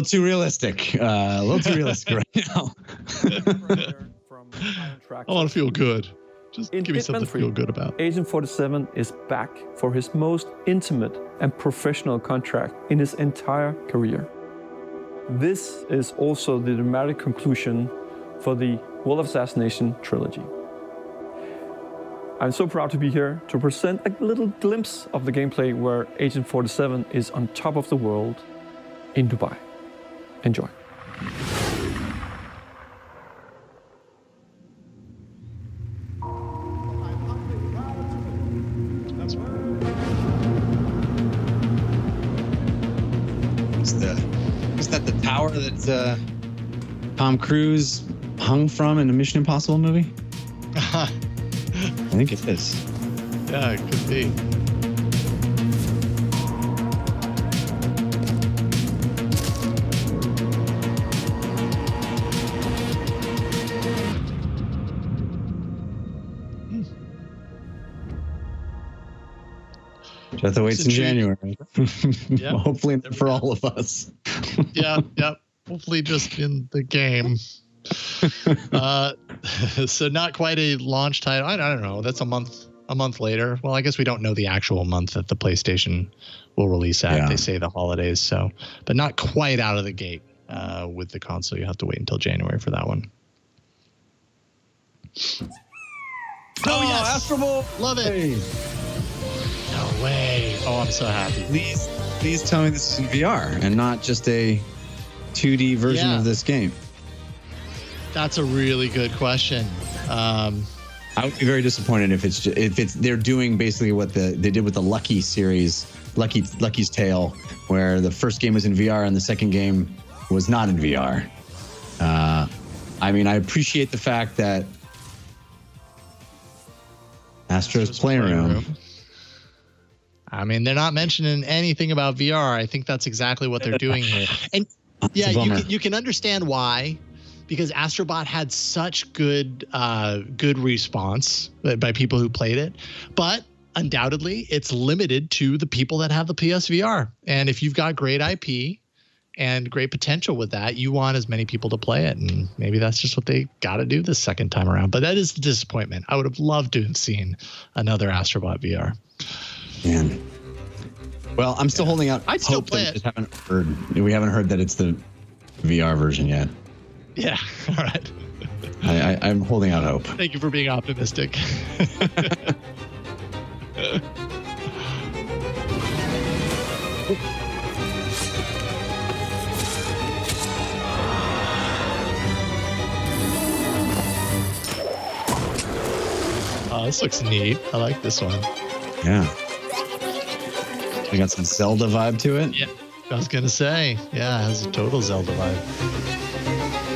too realistic. A little too realistic right now. I want to feel good. Just give me something to feel good about. Agent 47 is back for his most intimate and professional contract in his entire career. This is also the dramatic conclusion for the World of Assassination trilogy. I'm so proud to be here to present a little glimpse of the gameplay where Agent 47 is on top of the world in Dubai. Enjoy. Is that the tower that Tom Cruise hung from in a Mission Impossible movie? I think it is. Yeah, it could be. Death awaits in January. Yeah. Hopefully not for all of us. Yeah. Hopefully just in the game. So not quite a launch title. I don't know. That's a month later. Well, I guess we don't know the actual month that the PlayStation will release at. Yeah. They say the holidays. So, but not quite out of the gate with the console. You have to wait until January for that one. Oh yes, Astro Boy. Love it. Hey. No way. Oh, I'm so happy. Please tell me this is in VR and not just a 2D version of this game. That's a really good question. I would be very disappointed if it's they're doing basically what they did with the Lucky series, Lucky's Tale, where the first game was in VR and the second game was not in VR. I mean, I appreciate the fact that Astro's Playroom. I mean, they're not mentioning anything about VR. I think that's exactly what they're doing here. And yeah, you can understand why, because Astrobot had such good response by people who played it, but undoubtedly it's limited to the people that have the PSVR. And if you've got great IP and great potential with that, you want as many people to play it. And maybe that's just what they got to do this second time around. But that is the disappointment. I would have loved to have seen another Astrobot VR. Man. Well, I'm still holding out. I'd still play it. We haven't heard that it's the VR version yet. Yeah. All right. I'm holding out hope. Thank you for being optimistic. Oh, this looks neat. I like this one. Yeah. We got some Zelda vibe to it. Yeah. I was going to say, yeah, it has a total Zelda vibe.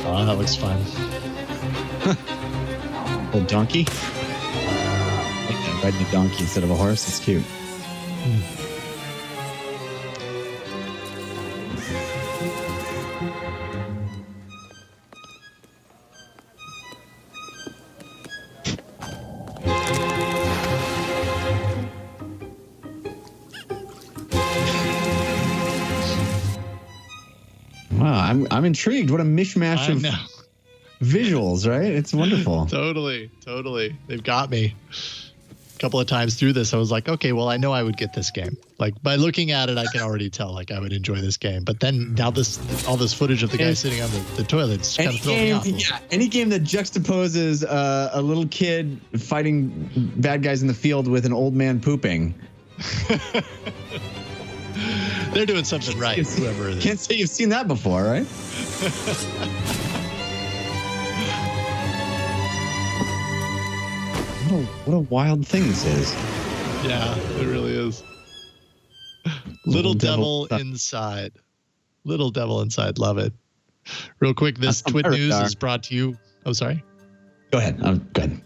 Oh, that looks fun. Little donkey. I like that, riding a donkey instead of a horse. It's cute. Wow, I'm intrigued. What a mishmash of visuals, right? It's wonderful. Totally. They've got me. A couple of times through this, I was like, okay, well, I know I would get this game. Like by looking at it, I can already tell like I would enjoy this game. But then now all this footage of the guy sitting on the toilet kind of throwing me off. Yeah, any game that juxtaposes a little kid fighting bad guys in the field with an old man pooping. They're doing something right, whoever it is. Can't say you've seen that before, right? What a wild thing this is. Yeah, it really is. Little devil inside. Little devil inside. Love it. Real quick, this TWiT news is brought to you. Oh, sorry. Go ahead. Go ahead.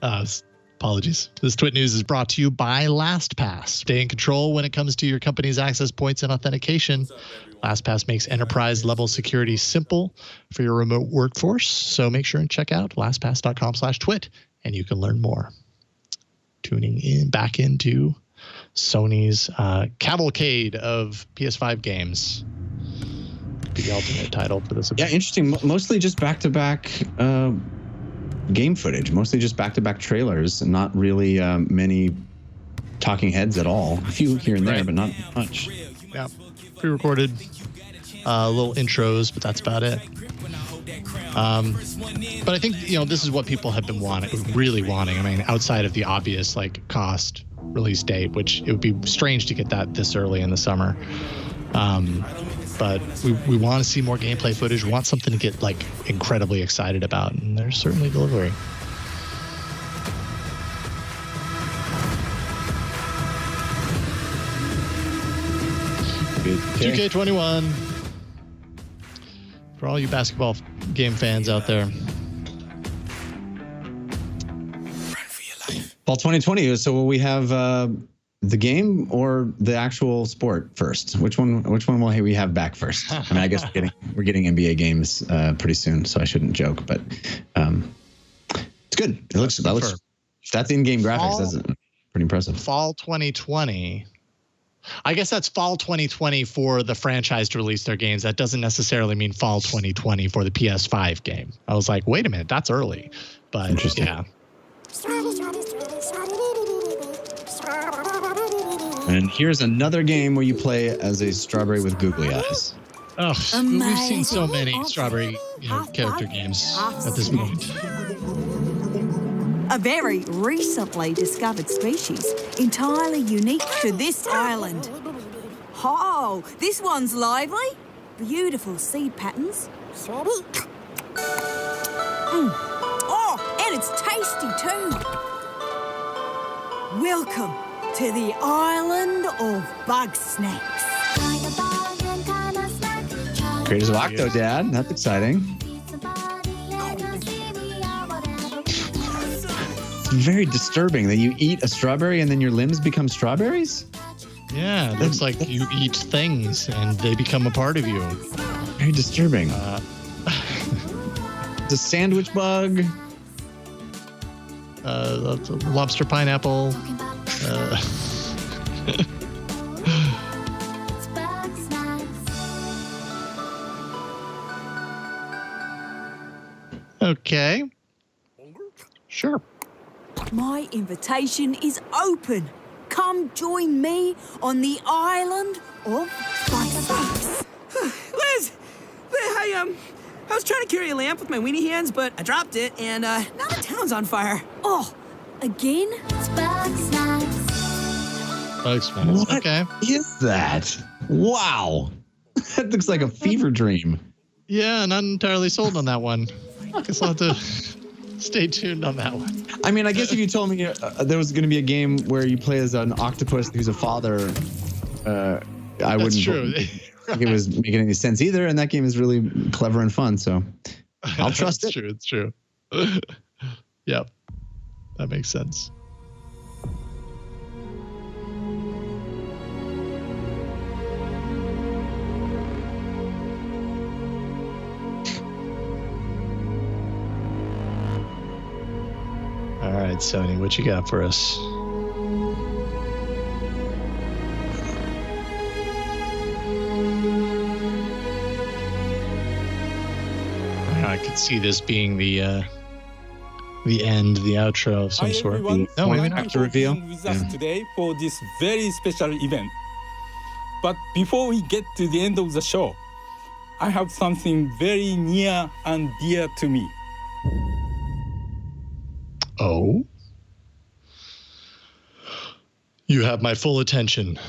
Apologies. This TWiT news is brought to you by LastPass. Stay in control when it comes to your company's access points and authentication. LastPass makes enterprise-level security simple for your remote workforce. So make sure and check out lastpass.com/twit, and you can learn more. Tuning in back into Sony's cavalcade of PS5 games. The ultimate title for this event. Yeah, interesting. Mostly just back-to-back game footage. Mostly just back-to-back trailers, and not really many talking heads at all. A few here and there, but not much. Yeah, pre-recorded little intros, but that's about it. But I think this is what people have been really wanting. I mean, outside of the obvious like cost release date, which it would be strange to get that this early in the summer. But we want to see more gameplay footage. We want something to get like incredibly excited about, and they're certainly delivering. Okay. 2K21. For all you basketball game fans out there. Fall 2020. So will we have the game or the actual sport first? Which one will we have back first? I mean, I guess we're getting NBA games pretty soon, so I shouldn't joke, but it's good. It looks if that's in-game graphics, that's pretty impressive. Fall 2020. I guess that's fall 2020 for the franchise to release their games. That doesn't necessarily mean fall 2020 for the PS5 game. I was like, wait a minute, that's early. But interesting. Yeah. And here's another game where you play as a strawberry with googly eyes. Oh, we've seen so many strawberry character games at this point. A very recently discovered species, entirely unique to this island. Oh, this one's lively. Beautiful seed patterns. Oh, and it's tasty too. Welcome to the island of Bugsnax. Creators of Octodad. That's exciting. Very disturbing that you eat a strawberry and then your limbs become strawberries. Yeah, it looks like you eat things and they become a part of you. Very disturbing. It's a sandwich bug. Lobster pineapple. Okay. Sure. My invitation is open. Come join me on the island of Bugsnax. Liz! I was trying to carry a lamp with my weenie hands, but I dropped it, and now the town's on fire. Oh, again? Bugsnax. What is that? Wow. That looks like a fever dream. Yeah, not entirely sold on that one. I guess I'll have to stay tuned on that one. I mean, I guess if you told me there was going to be a game where you play as an octopus who's a father, I wouldn't think it was making any sense either. And that game is really clever and fun, so I'll trust it. It's true. Yep, that makes sense. All right, Sony, what you got for us? I could see this being the end, the outro of some sort. No, maybe not. To reveal with us today for this very special event. But before we get to the end of the show, I have something very near and dear to me. Oh? You have my full attention.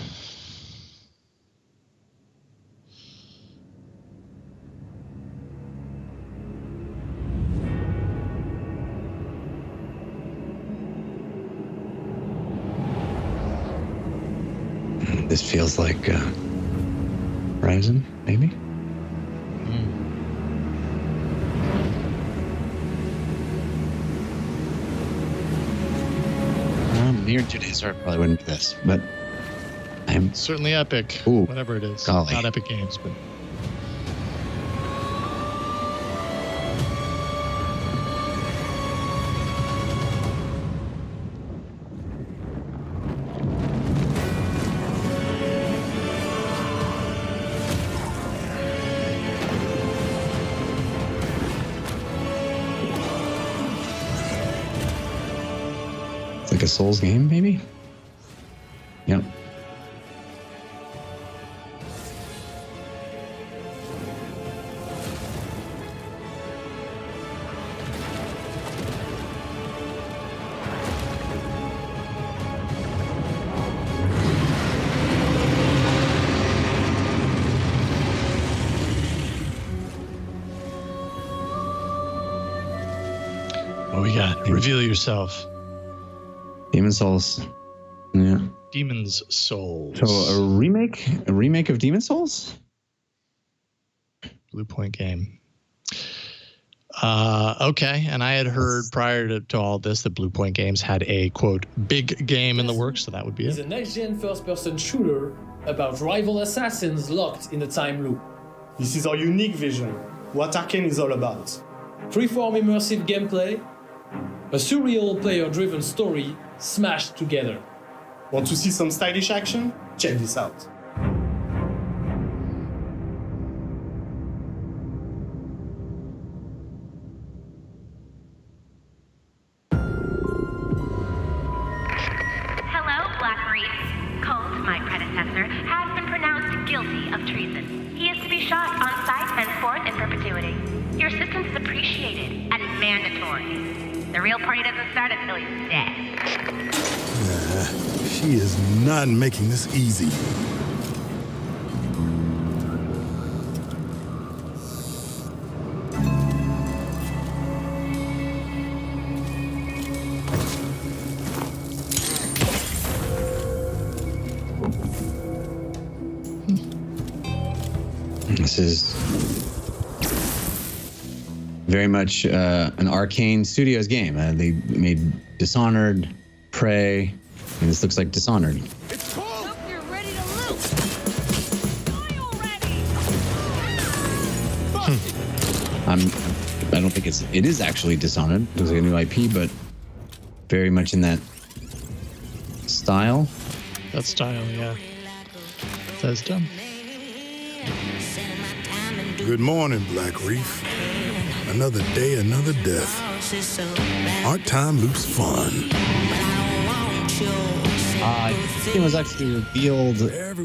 This feels like Horizon, maybe? Near 2 days, I probably wouldn't do this, but I'm certainly Epic. Ooh, whatever it is. Golly. Not Epic Games, but like a Souls game, maybe? Yep. What we got? Reveal yourself. Demon's Souls. Yeah. Demon's Souls. So a remake of Demon's Souls? Blue Point game. Okay, and I had heard prior to all this that Blue Point Games had a, quote, big game in the works, so that would be it. It's a next-gen first-person shooter about rival assassins locked in a time loop. This is our unique vision, what Arcane is all about. Freeform immersive gameplay, a surreal player-driven story smashed together. Want to see some stylish action? Check this out. Hello, Black Reef. Colt, my predecessor, has been pronounced guilty of treason. He is to be shot on sight henceforth in perpetuity. Your assistance is appreciated and mandatory. The real party doesn't start until he's dead. She is not making this easy. This is very much an Arcane Studios game. They made Dishonored, Prey, and this looks like Dishonored. I don't think it is actually Dishonored. It looks like a new IP, but very much in that style. That style, yeah. That's dumb. Good morning, Black Reef. Another day, another death. Aren't time loops fun? It was actually revealed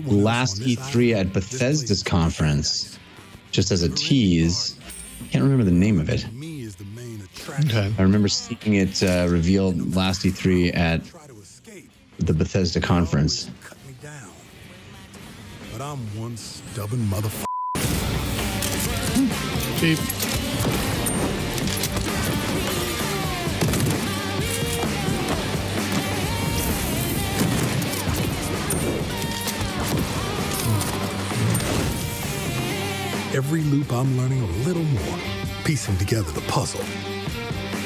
last E3 at Bethesda's conference, just as a tease. Can't remember the name of it. Okay. I remember seeing it revealed last E3 at the Bethesda conference. But I'm one stubborn motherfucker. Beep. Every loop I'm learning a little more, piecing together the puzzle.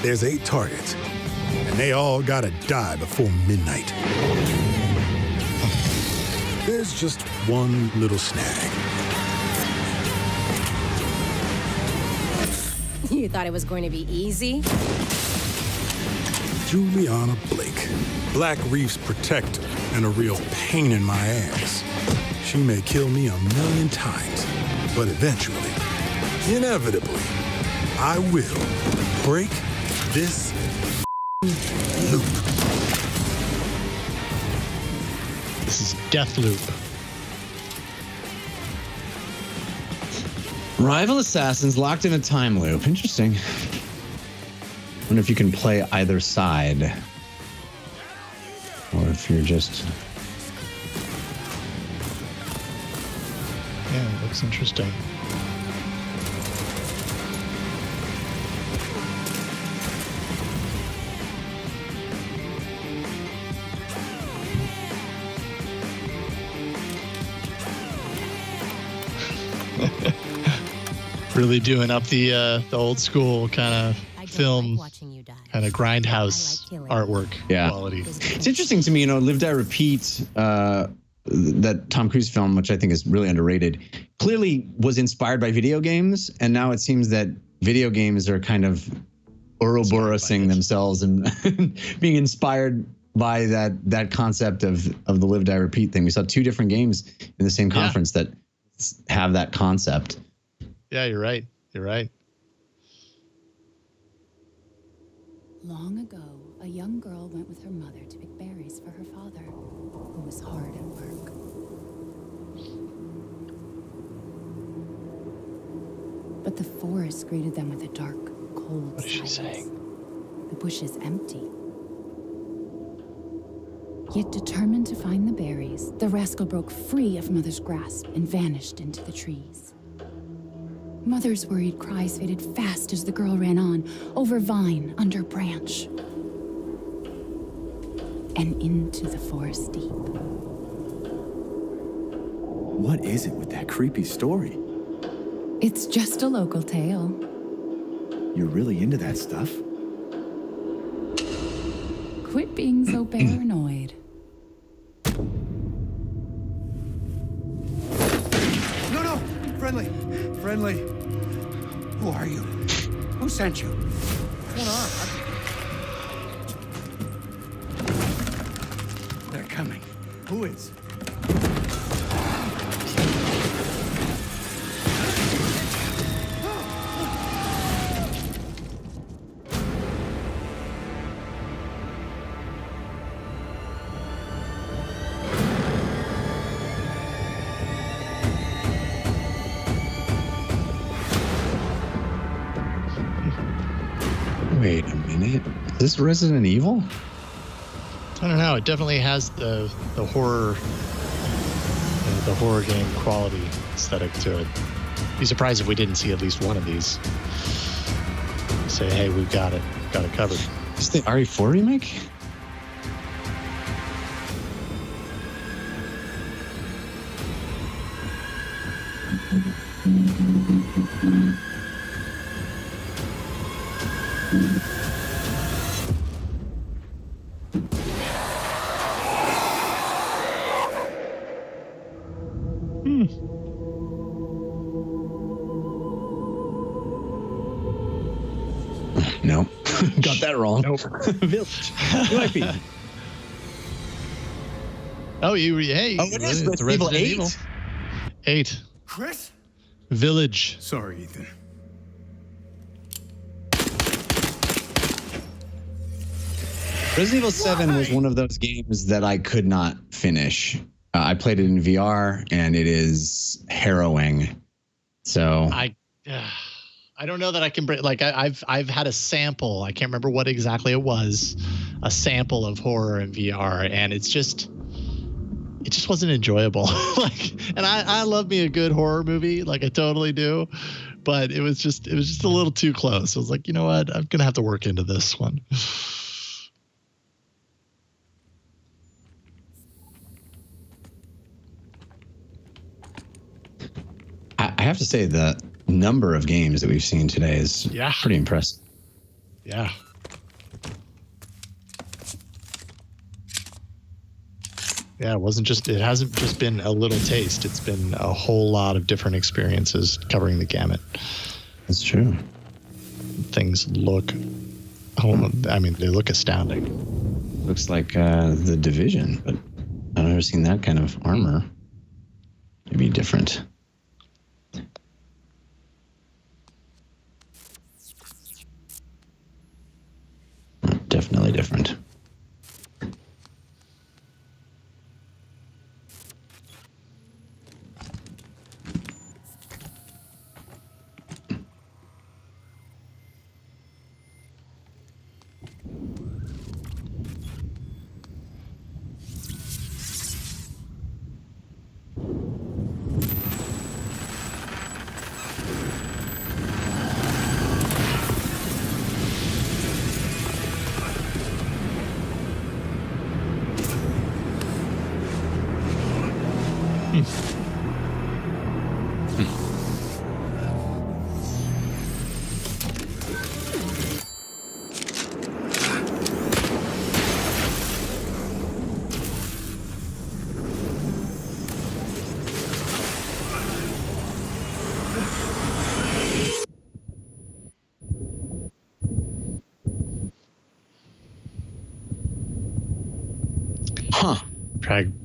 There's 8 targets, and they all gotta die before midnight. There's just one little snag. You thought it was going to be easy? Juliana Blake, Black Reef's protector and a real pain in my ass. She may kill me 1,000,000 times, but eventually, inevitably, I will break this loop. This is Deathloop. Rival assassins locked in a time loop. Interesting. Wonder if you can play either side, or if you're just. Yeah, it looks interesting. Really doing up the old school kind of film, kind of grindhouse artwork quality. It's interesting to me, Live, Die, Repeat, that Tom Cruise film, which I think is really underrated, clearly was inspired by video games, and now it seems that video games are kind of Ouroborosing themselves and being inspired by that concept of the Live, Die, Repeat thing. We saw 2 different games in the same conference that have that concept. Yeah, you're right. You're right. Long ago, a young girl went with her mother to pick berries for her father, who was hard at work. But the forest greeted them with a dark, cold What is she saying? The bushes empty. Yet determined to find the berries, the rascal broke free of Mother's grasp and vanished into the trees. Mother's worried cries faded fast as the girl ran on, over vine, under branch, and into the forest deep. What is it with that creepy story? It's just a local tale. You're really into that stuff? Quit being so paranoid. No! Friendly! Friendly! Who are you? Who sent you? What's going on? They're coming. Who is? Wait a minute. Is this Resident Evil? I don't know. It definitely has the horror game quality aesthetic to it. Be surprised if we didn't see at least one of these. Say, hey, we've got it covered. Is the RE4 remake? No. Got that wrong. Nope. Village. You might be. Oh, hey. Oh, it is Resident Evil 8. 8. Chris? Village. Sorry, Ethan. Resident Evil 7 was one of those games that I could not finish. I played it in VR, and it is harrowing. So I don't know that I can bring, like, I've had a sample. I can't remember what exactly it was. A sample of horror in VR, and it just wasn't enjoyable. And I love me a good horror movie, like I totally do, but it was just a little too close. I was like, you know what, I'm gonna have to work into this one. I have to say the number of games that we've seen today is pretty impressive. Yeah. Yeah, it hasn't just been a little taste. It's been a whole lot of different experiences covering the gamut. That's true. Things look, they look astounding. Looks like The Division, but I've never seen that kind of armor. Maybe different. Definitely different.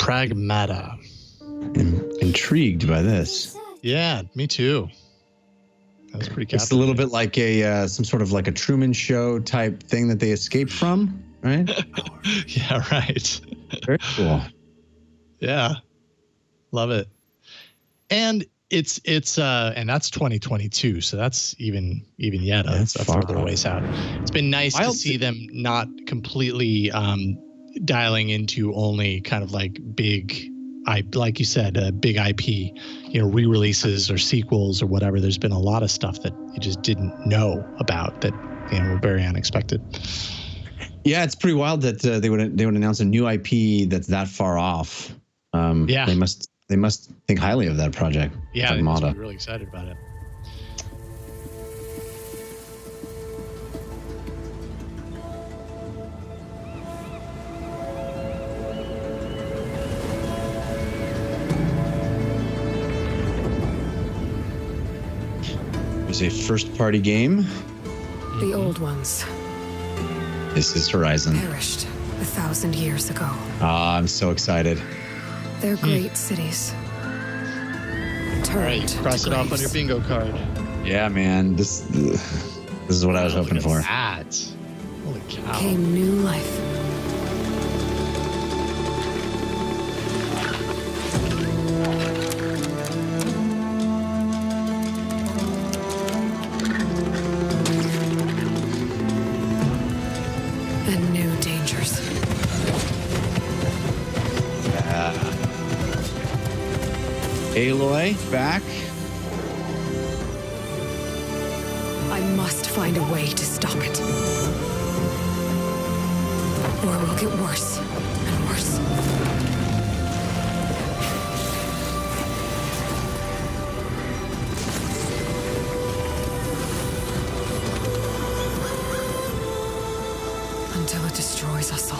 Pragmata. I'm intrigued by this. Yeah, me too. That was pretty. It's a little bit like some sort of like a Truman Show type thing that they escaped from. right? Yeah, right. Very cool. Yeah. Love it. And it's and that's 2022, so that's even yet a further ways out. It's been nice to see them not completely dialing into only kind of like big, like you said, big IP, re-releases or sequels or whatever. There's been a lot of stuff that you just didn't know about that were very unexpected. Yeah, it's pretty wild that they would announce a new IP that's that far off. Yeah, they must think highly of that project. Yeah, they must be really excited about it. There's a first-party game. The old ones. This is Horizon. Perished 1,000 years ago. I'm so excited. They're great cities. All right, you cross it off on your bingo card. Yeah, man. This is what I was hoping for. That. Holy cow. Came new life. And new dangers. Aloy, back. I must find a way to stop it. Or it will get worse and worse. Until it destroys us all.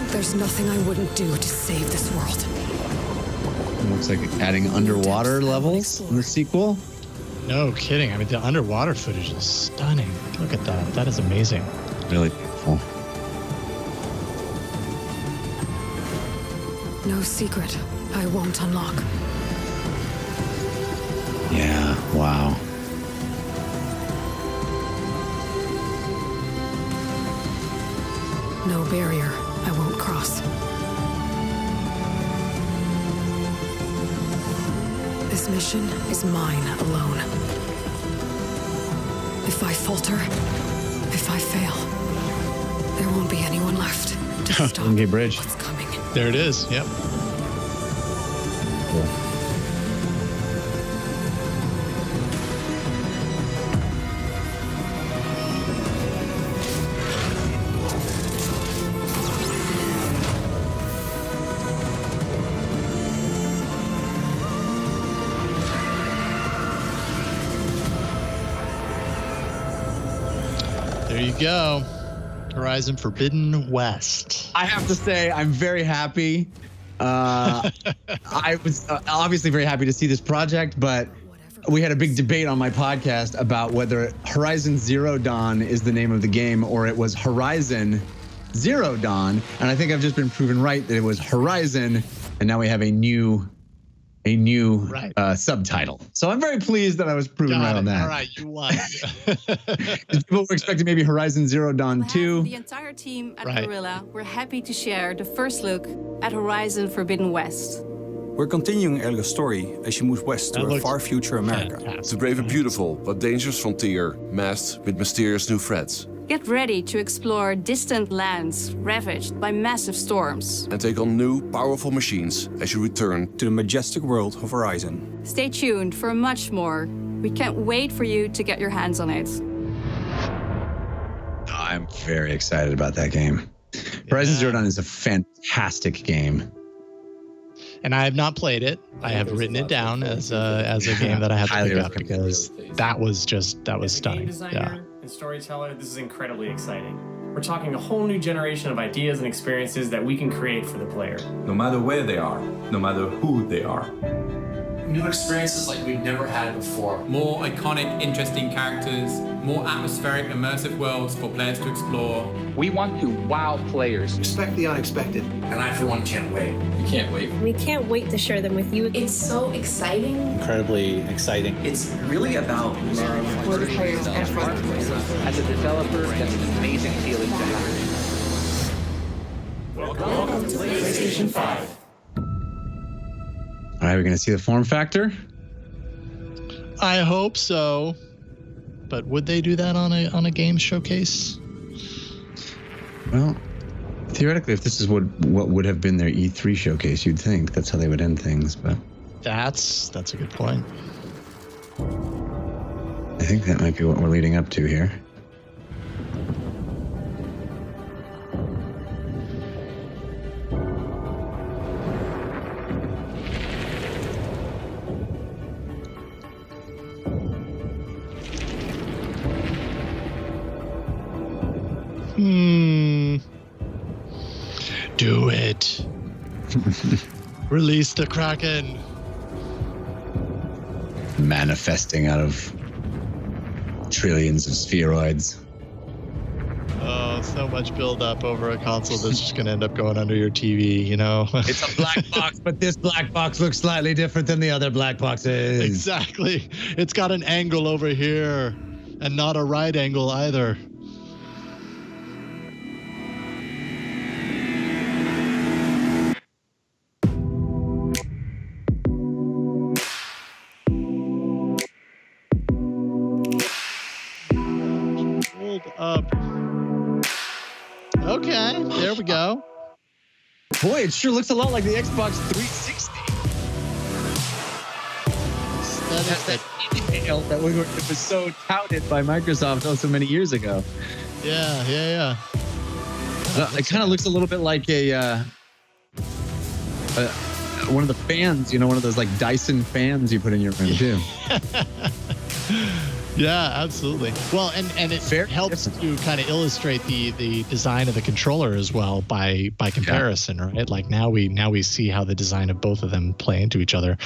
There's nothing I wouldn't do to save this world. It looks like adding underwater levels in the sequel. No kidding. I mean, the underwater footage is stunning. Look at that. That is amazing. Really beautiful. No secret I won't unlock. Yeah, wow. No barrier I won't cross. This mission is mine alone. If I falter, if I fail, there won't be anyone left to stop Okay, bridge. what's coming. There it is. Yep. Cool. There you go. Horizon Forbidden West. I have to say, I'm very happy. I was obviously very happy to see this project, but we had a big debate on my podcast about whether Horizon Zero Dawn is the name of the game or it was Horizon Zero Dawn. And I think I've just been proven right that it was Horizon, and now we have a new subtitle. So I'm very pleased that I was proven right on that. All right, you won. People were expecting maybe Horizon Zero Dawn 2. The entire team at Guerrilla, we're happy to share the first look at Horizon Forbidden West. We're continuing Elga's story as she moves west to a far future America. It's a brave and beautiful, but dangerous frontier, masked with mysterious new threats. Get ready to explore distant lands ravaged by massive storms. And take on new, powerful machines as you return to the majestic world of Horizon. Stay tuned for much more. We can't wait for you to get your hands on it. I'm very excited about that game. Horizon Zero Dawn is a fantastic game. And I have not played it. I have written it down as a game that I have to pick up because that was stunning. Designer and storyteller, this is incredibly exciting. We're talking a whole new generation of ideas and experiences that we can create for the player. No matter where they are, no matter who they are. new experiences like we've never had before. More iconic, interesting characters, more atmospheric, immersive worlds for players to explore. We want to wow players. Expect the unexpected. And I, for one, can't wait. We can't wait. We can't wait to share them with you. It's so exciting. Incredibly exciting. It's really about love for the players and for the players. As a developer, that's an amazing feeling to have. Welcome to PlayStation 5. All right, we're going to see the form factor? I hope so. But would they do that on a game showcase? Well, theoretically, if this is what would have been their E3 showcase, you'd think that's how they would end things, but that's a good point. I think that might be what we're leading up to here. Do it. Release the Kraken. Manifesting out of trillions of spheroids. Oh, so much build up over a console that's just going to end up going under your TV, you know? It's a black box, but this black box looks slightly different than the other black boxes. Exactly. It's got an angle over here and not a right angle either. Up. Okay, there we go. Boy, it sure looks a lot like the Xbox 360. That detail that it was so touted by Microsoft so many years ago. Yeah. It kind of looks a little bit like a one of the fans, you know, one of those like Dyson fans you put in your room too. Yeah, absolutely. Well, and it helps to kind of illustrate the design of the controller as well by comparison, right? Like now we see how the design of both of them play into each other.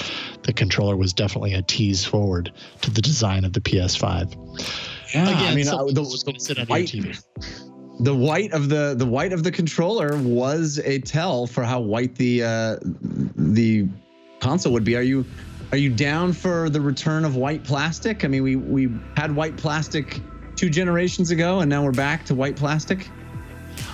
The controller was definitely a tease forward to the design of the PS5. Yeah, again, I mean, the white of the controller was a tell for how white the console would be. Are you down for the return of white plastic? I mean, we had white plastic 2 generations ago, and now we're back to white plastic.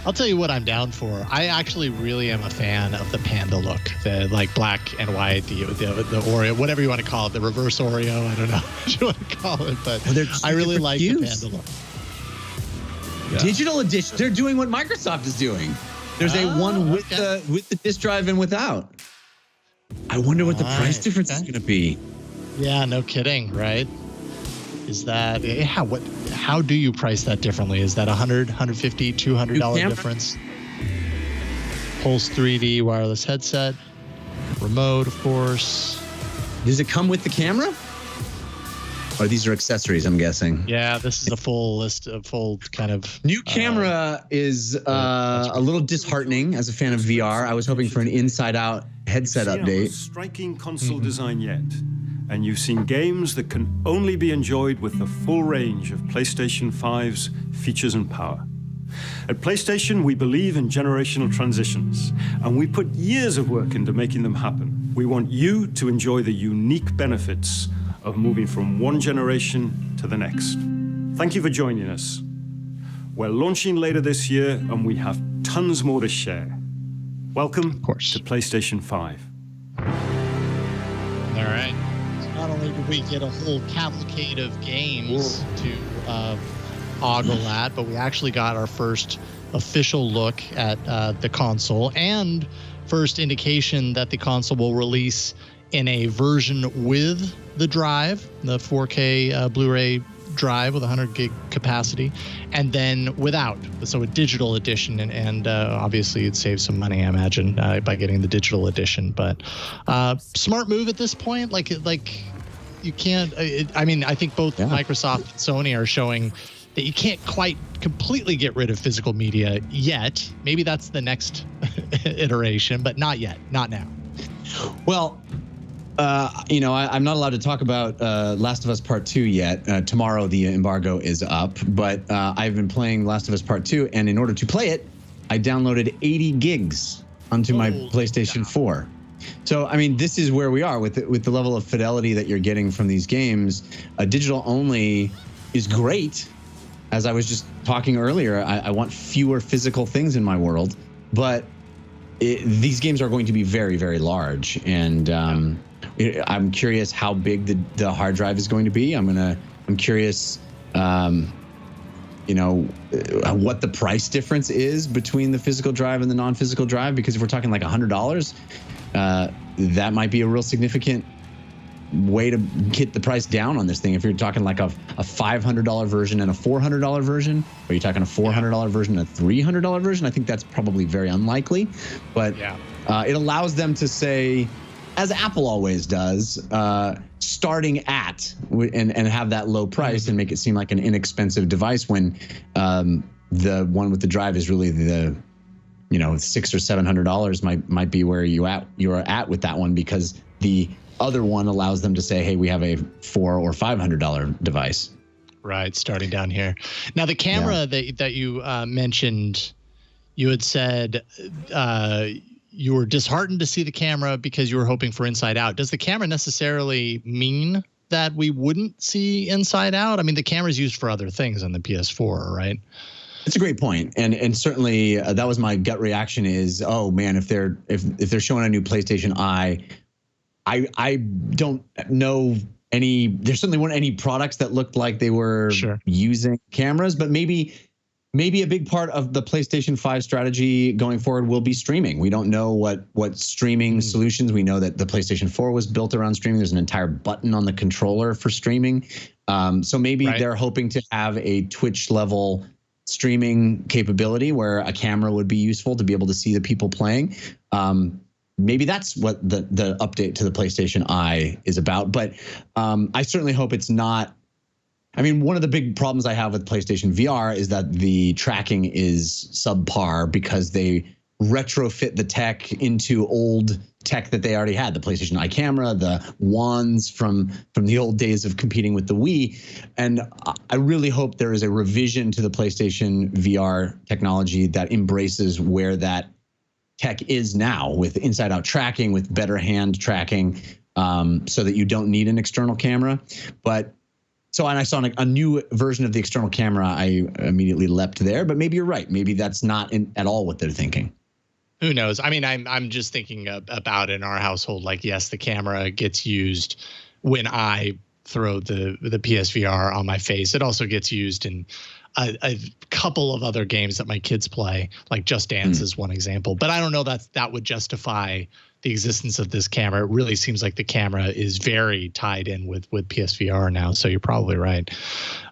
I'll tell you what I'm down for. I actually really am a fan of the panda look, the like black and white, the Oreo, whatever you want to call it, the reverse Oreo. I don't know what you want to call it, but I really like the panda look. Yeah. Digital edition. They're doing what Microsoft is doing. There's a one with the disk drive and without. I wonder what the price difference is going to be. Yeah, no kidding, right? Is that how do you price that differently? Is that $100, $150, $200 difference? Pulse 3D wireless headset, remote, of course. Does it come with the camera? Or these are accessories, I'm guessing. Yeah, this is a full list of full kind of... New camera is a little disheartening as a fan of VR. I was hoping for an inside-out headset update. Striking console design yet. And you've seen games that can only be enjoyed with the full range of PlayStation 5's features and power. At PlayStation, we believe in generational transitions, and we put years of work into making them happen. We want you to enjoy the unique benefits of moving from one generation to the next. Thank you for joining us. We're launching later this year, and we have tons more to share. Welcome to PlayStation 5. All right. So not only do we get a whole cavalcade of games to ogle at, but we actually got our first official look at the console and first indication that the console will release in a version with the drive, the 4K Blu-ray drive with 100 gig capacity, and then without, so a digital edition, and obviously it saves some money, I imagine, by getting the digital edition. But smart move at this point. Like you can't. I mean, I think both Microsoft and Sony are showing that you can't quite completely get rid of physical media yet. Maybe that's the next iteration, but not yet, not now. Well, I'm not allowed to talk about Last of Us Part 2 yet. Tomorrow the embargo is up, but I've been playing Last of Us Part 2, and in order to play it, I downloaded 80 gigs onto my PlayStation 4. So, I mean, this is where we are with the level of fidelity that you're getting from these games. Digital only is great. As I was just talking earlier, I want fewer physical things in my world, but these games are going to be very, very large, and I'm curious how big the hard drive is going to be. I'm curious, what the price difference is between the physical drive and the non-physical drive, because if we're talking like $100, that might be a real significant way to get the price down on this thing. If you're talking like a $500 version and a $400 version, or you're talking a $400 version and a $300 version, I think that's probably very unlikely. But it allows them to say, as Apple always does, starting at and have that low price and make it seem like an inexpensive device, when the one with the drive is really the $600 or $700 might be where you're at with that one, because the other one allows them to say, hey, we have a $400 or $500 device. Right, starting down here. Now, the camera that you mentioned, you had said you were disheartened to see the camera because you were hoping for Inside Out. Does the camera necessarily mean that we wouldn't see Inside Out? I mean, the camera's used for other things on the PS4, right? It's a great point, and certainly that was my gut reaction. Is, oh man, if they're showing a new PlayStation I don't know any. There certainly weren't any products that looked like they were using cameras, but maybe a big part of the PlayStation 5 strategy going forward will be streaming. We don't know what streaming solutions. We know that the PlayStation 4 was built around streaming. There's an entire button on the controller for streaming. So maybe they're hoping to have a Twitch level streaming capability where a camera would be useful to be able to see the people playing. Maybe that's what the update to the PlayStation Eye is about. But I certainly hope it's not. I mean, one of the big problems I have with PlayStation VR is that the tracking is subpar because they retrofit the tech into old tech that they already had. The PlayStation Eye camera, the wands from the old days of competing with the Wii. And I really hope there is a revision to the PlayStation VR technology that embraces where that tech is now, with inside out tracking, with better hand tracking, so that you don't need an external camera. But and I saw a new version of the external camera, I immediately leapt there. But maybe you're right. Maybe that's not at all what they're thinking. Who knows? I mean, I'm just thinking about in our household, like, yes, the camera gets used when I throw the PSVR on my face. It also gets used in a couple of other games that my kids play, like Just Dance is one example. But I don't know that would justify the existence of this camera. It really seems like the camera is very tied in with PSVR now. So you're probably right.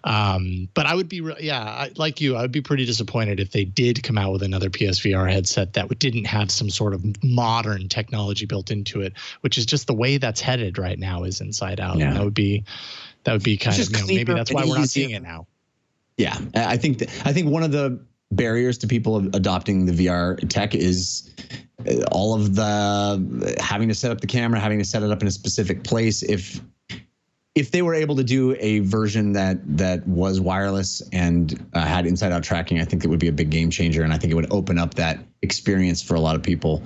But I would be, like you, I would be pretty disappointed if they did come out with another PSVR headset that didn't have some sort of modern technology built into it, which is just the way that's headed right now, is Inside Out. Yeah. And that would be kind of, maybe that's why we're not seeing it now. Yeah, I think one of the barriers to people adopting the VR tech is all of the having to set up the camera, having to set it up in a specific place. If they were able to do a version that was wireless and had inside out tracking, I think it would be a big game changer, and I think it would open up that experience for a lot of people.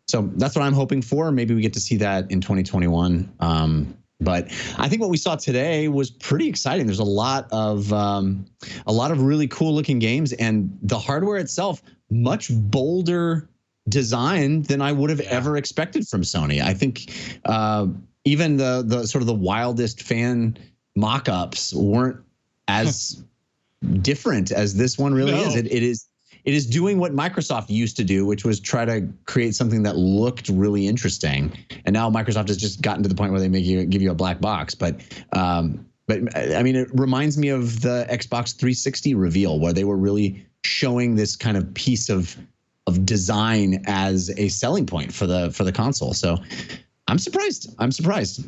So that's what I'm hoping for. Maybe we get to see that in 2021. But I think what we saw today was pretty exciting. There's a lot of really cool looking games, and the hardware itself much bolder design than I would have ever expected from Sony. I think even the sort of the wildest fan mock-ups weren't as different as this one really is. It is doing what Microsoft used to do, which was try to create something that looked really interesting. And now Microsoft has just gotten to the point where they give you a black box. But I mean, it reminds me of the Xbox 360 reveal, where they were really showing this kind of piece of design as a selling point for the console. So I'm surprised.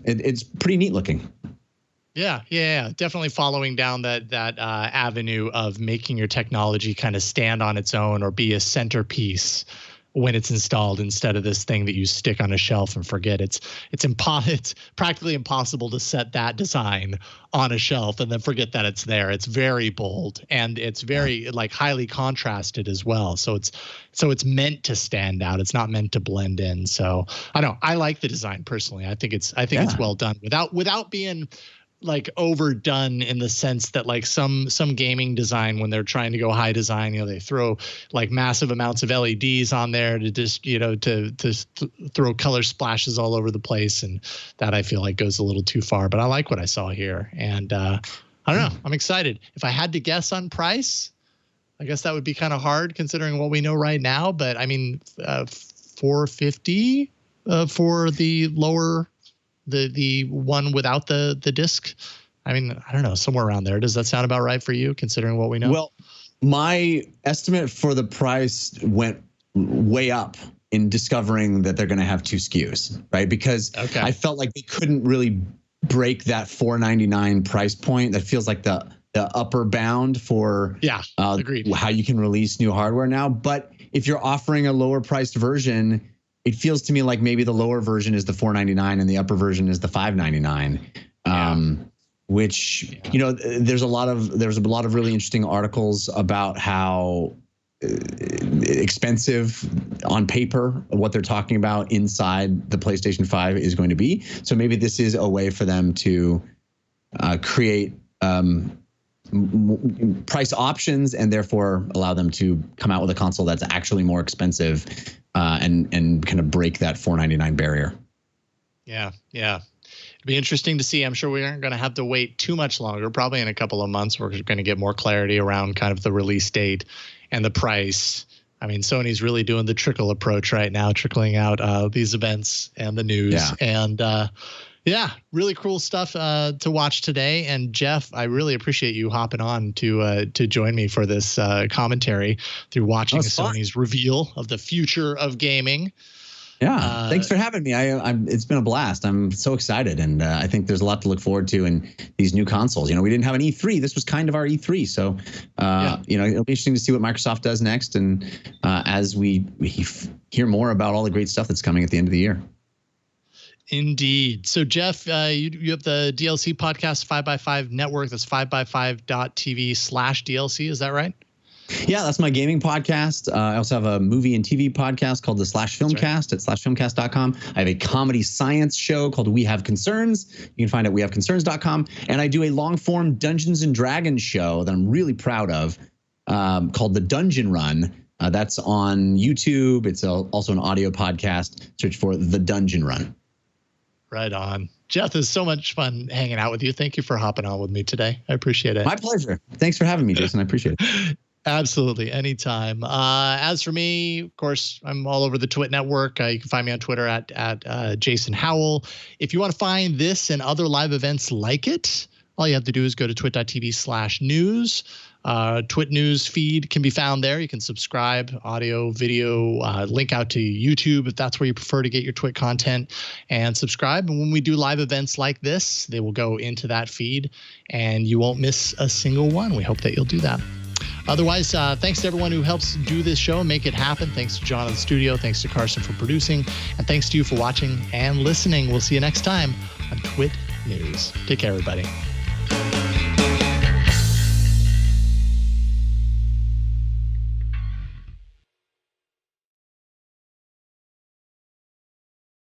It's pretty neat looking. Yeah, definitely following down that avenue of making your technology kind of stand on its own or be a centerpiece when it's installed instead of this thing that you stick on a shelf and forget. It's practically impossible to set that design on a shelf and then forget that it's there. It's very bold, and it's very like highly contrasted as well. So it's meant to stand out. It's not meant to blend in. So I don't know. I like the design personally. I think it's well done without being like overdone in the sense that like some gaming design, when they're trying to go high design, they throw like massive amounts of LEDs on there to just, to throw color splashes all over the place. And that I feel like goes a little too far, but I like what I saw here. And I don't know, I'm excited. If I had to guess on price, I guess that would be kind of hard considering what we know right now, but I mean, $450 for the lower, the one without the disc. I mean, I don't know, somewhere around there. Does that sound about right for you, considering what we know? Well, my estimate for the price went way up in discovering that they're going to have 2 SKUs, right? Because I felt like they couldn't really break that $499 price point. That feels like the upper bound for agreed. How you can release new hardware now. But if you're offering a lower priced version, it feels to me like maybe the lower version is the $499 and the upper version is the $599. Which, there's a lot of really interesting articles about how expensive on paper what they're talking about inside the PlayStation 5 is going to be. So maybe this is a way for them to create price options and therefore allow them to come out with a console that's actually more expensive and kind of break that $499 barrier. Yeah. It'd be interesting to see. I'm sure we aren't going to have to wait too much longer. Probably in a couple of months, we're going to get more clarity around kind of the release date and the price. I mean, Sony's really doing the trickle approach right now, trickling out these events and the news. And really cool stuff to watch today. And Jeff, I really appreciate you hopping on to join me for this commentary through watching Sony's reveal of the future of gaming. Yeah, thanks for having me. It's been a blast. I'm so excited, and I think there's a lot to look forward to in these new consoles. We didn't have an E3. This was kind of our E3, so it'll be interesting to see what Microsoft does next, and as we hear more about all the great stuff that's coming at the end of the year. Indeed. So, Jeff, you have the DLC podcast 5x5 network. That's 5x5.tv/DLC. Is that right? Yeah, that's my gaming podcast. I also have a movie and TV podcast called the /Filmcast at /filmcast.com. I have a comedy science show called We Have Concerns. You can find it at wehaveconcerns.com. And I do a long-form Dungeons and Dragons show that I'm really proud of called The Dungeon Run. That's on YouTube. It's also an audio podcast. Search for The Dungeon Run. Right on. Jeff, it's so much fun hanging out with you. Thank you for hopping on with me today. I appreciate it. My pleasure. Thanks for having me, Jason. I appreciate it. Absolutely. Anytime. As for me, of course, I'm all over the TWiT network. You can find me on Twitter at Jason Howell. If you want to find this and other live events like it, all you have to do is go to twit.tv/news. TWiT news feed can be found there. You can subscribe, audio, video, link out to YouTube if that's where you prefer to get your TWiT content, and subscribe. And when we do live events like this, they will go into that feed and you won't miss a single one. We hope that you'll do that. Otherwise, thanks to everyone who helps do this show and make it happen. Thanks to John in the studio. Thanks to Carson for producing. And thanks to you for watching and listening. We'll see you next time on TWiT News. Take care, everybody.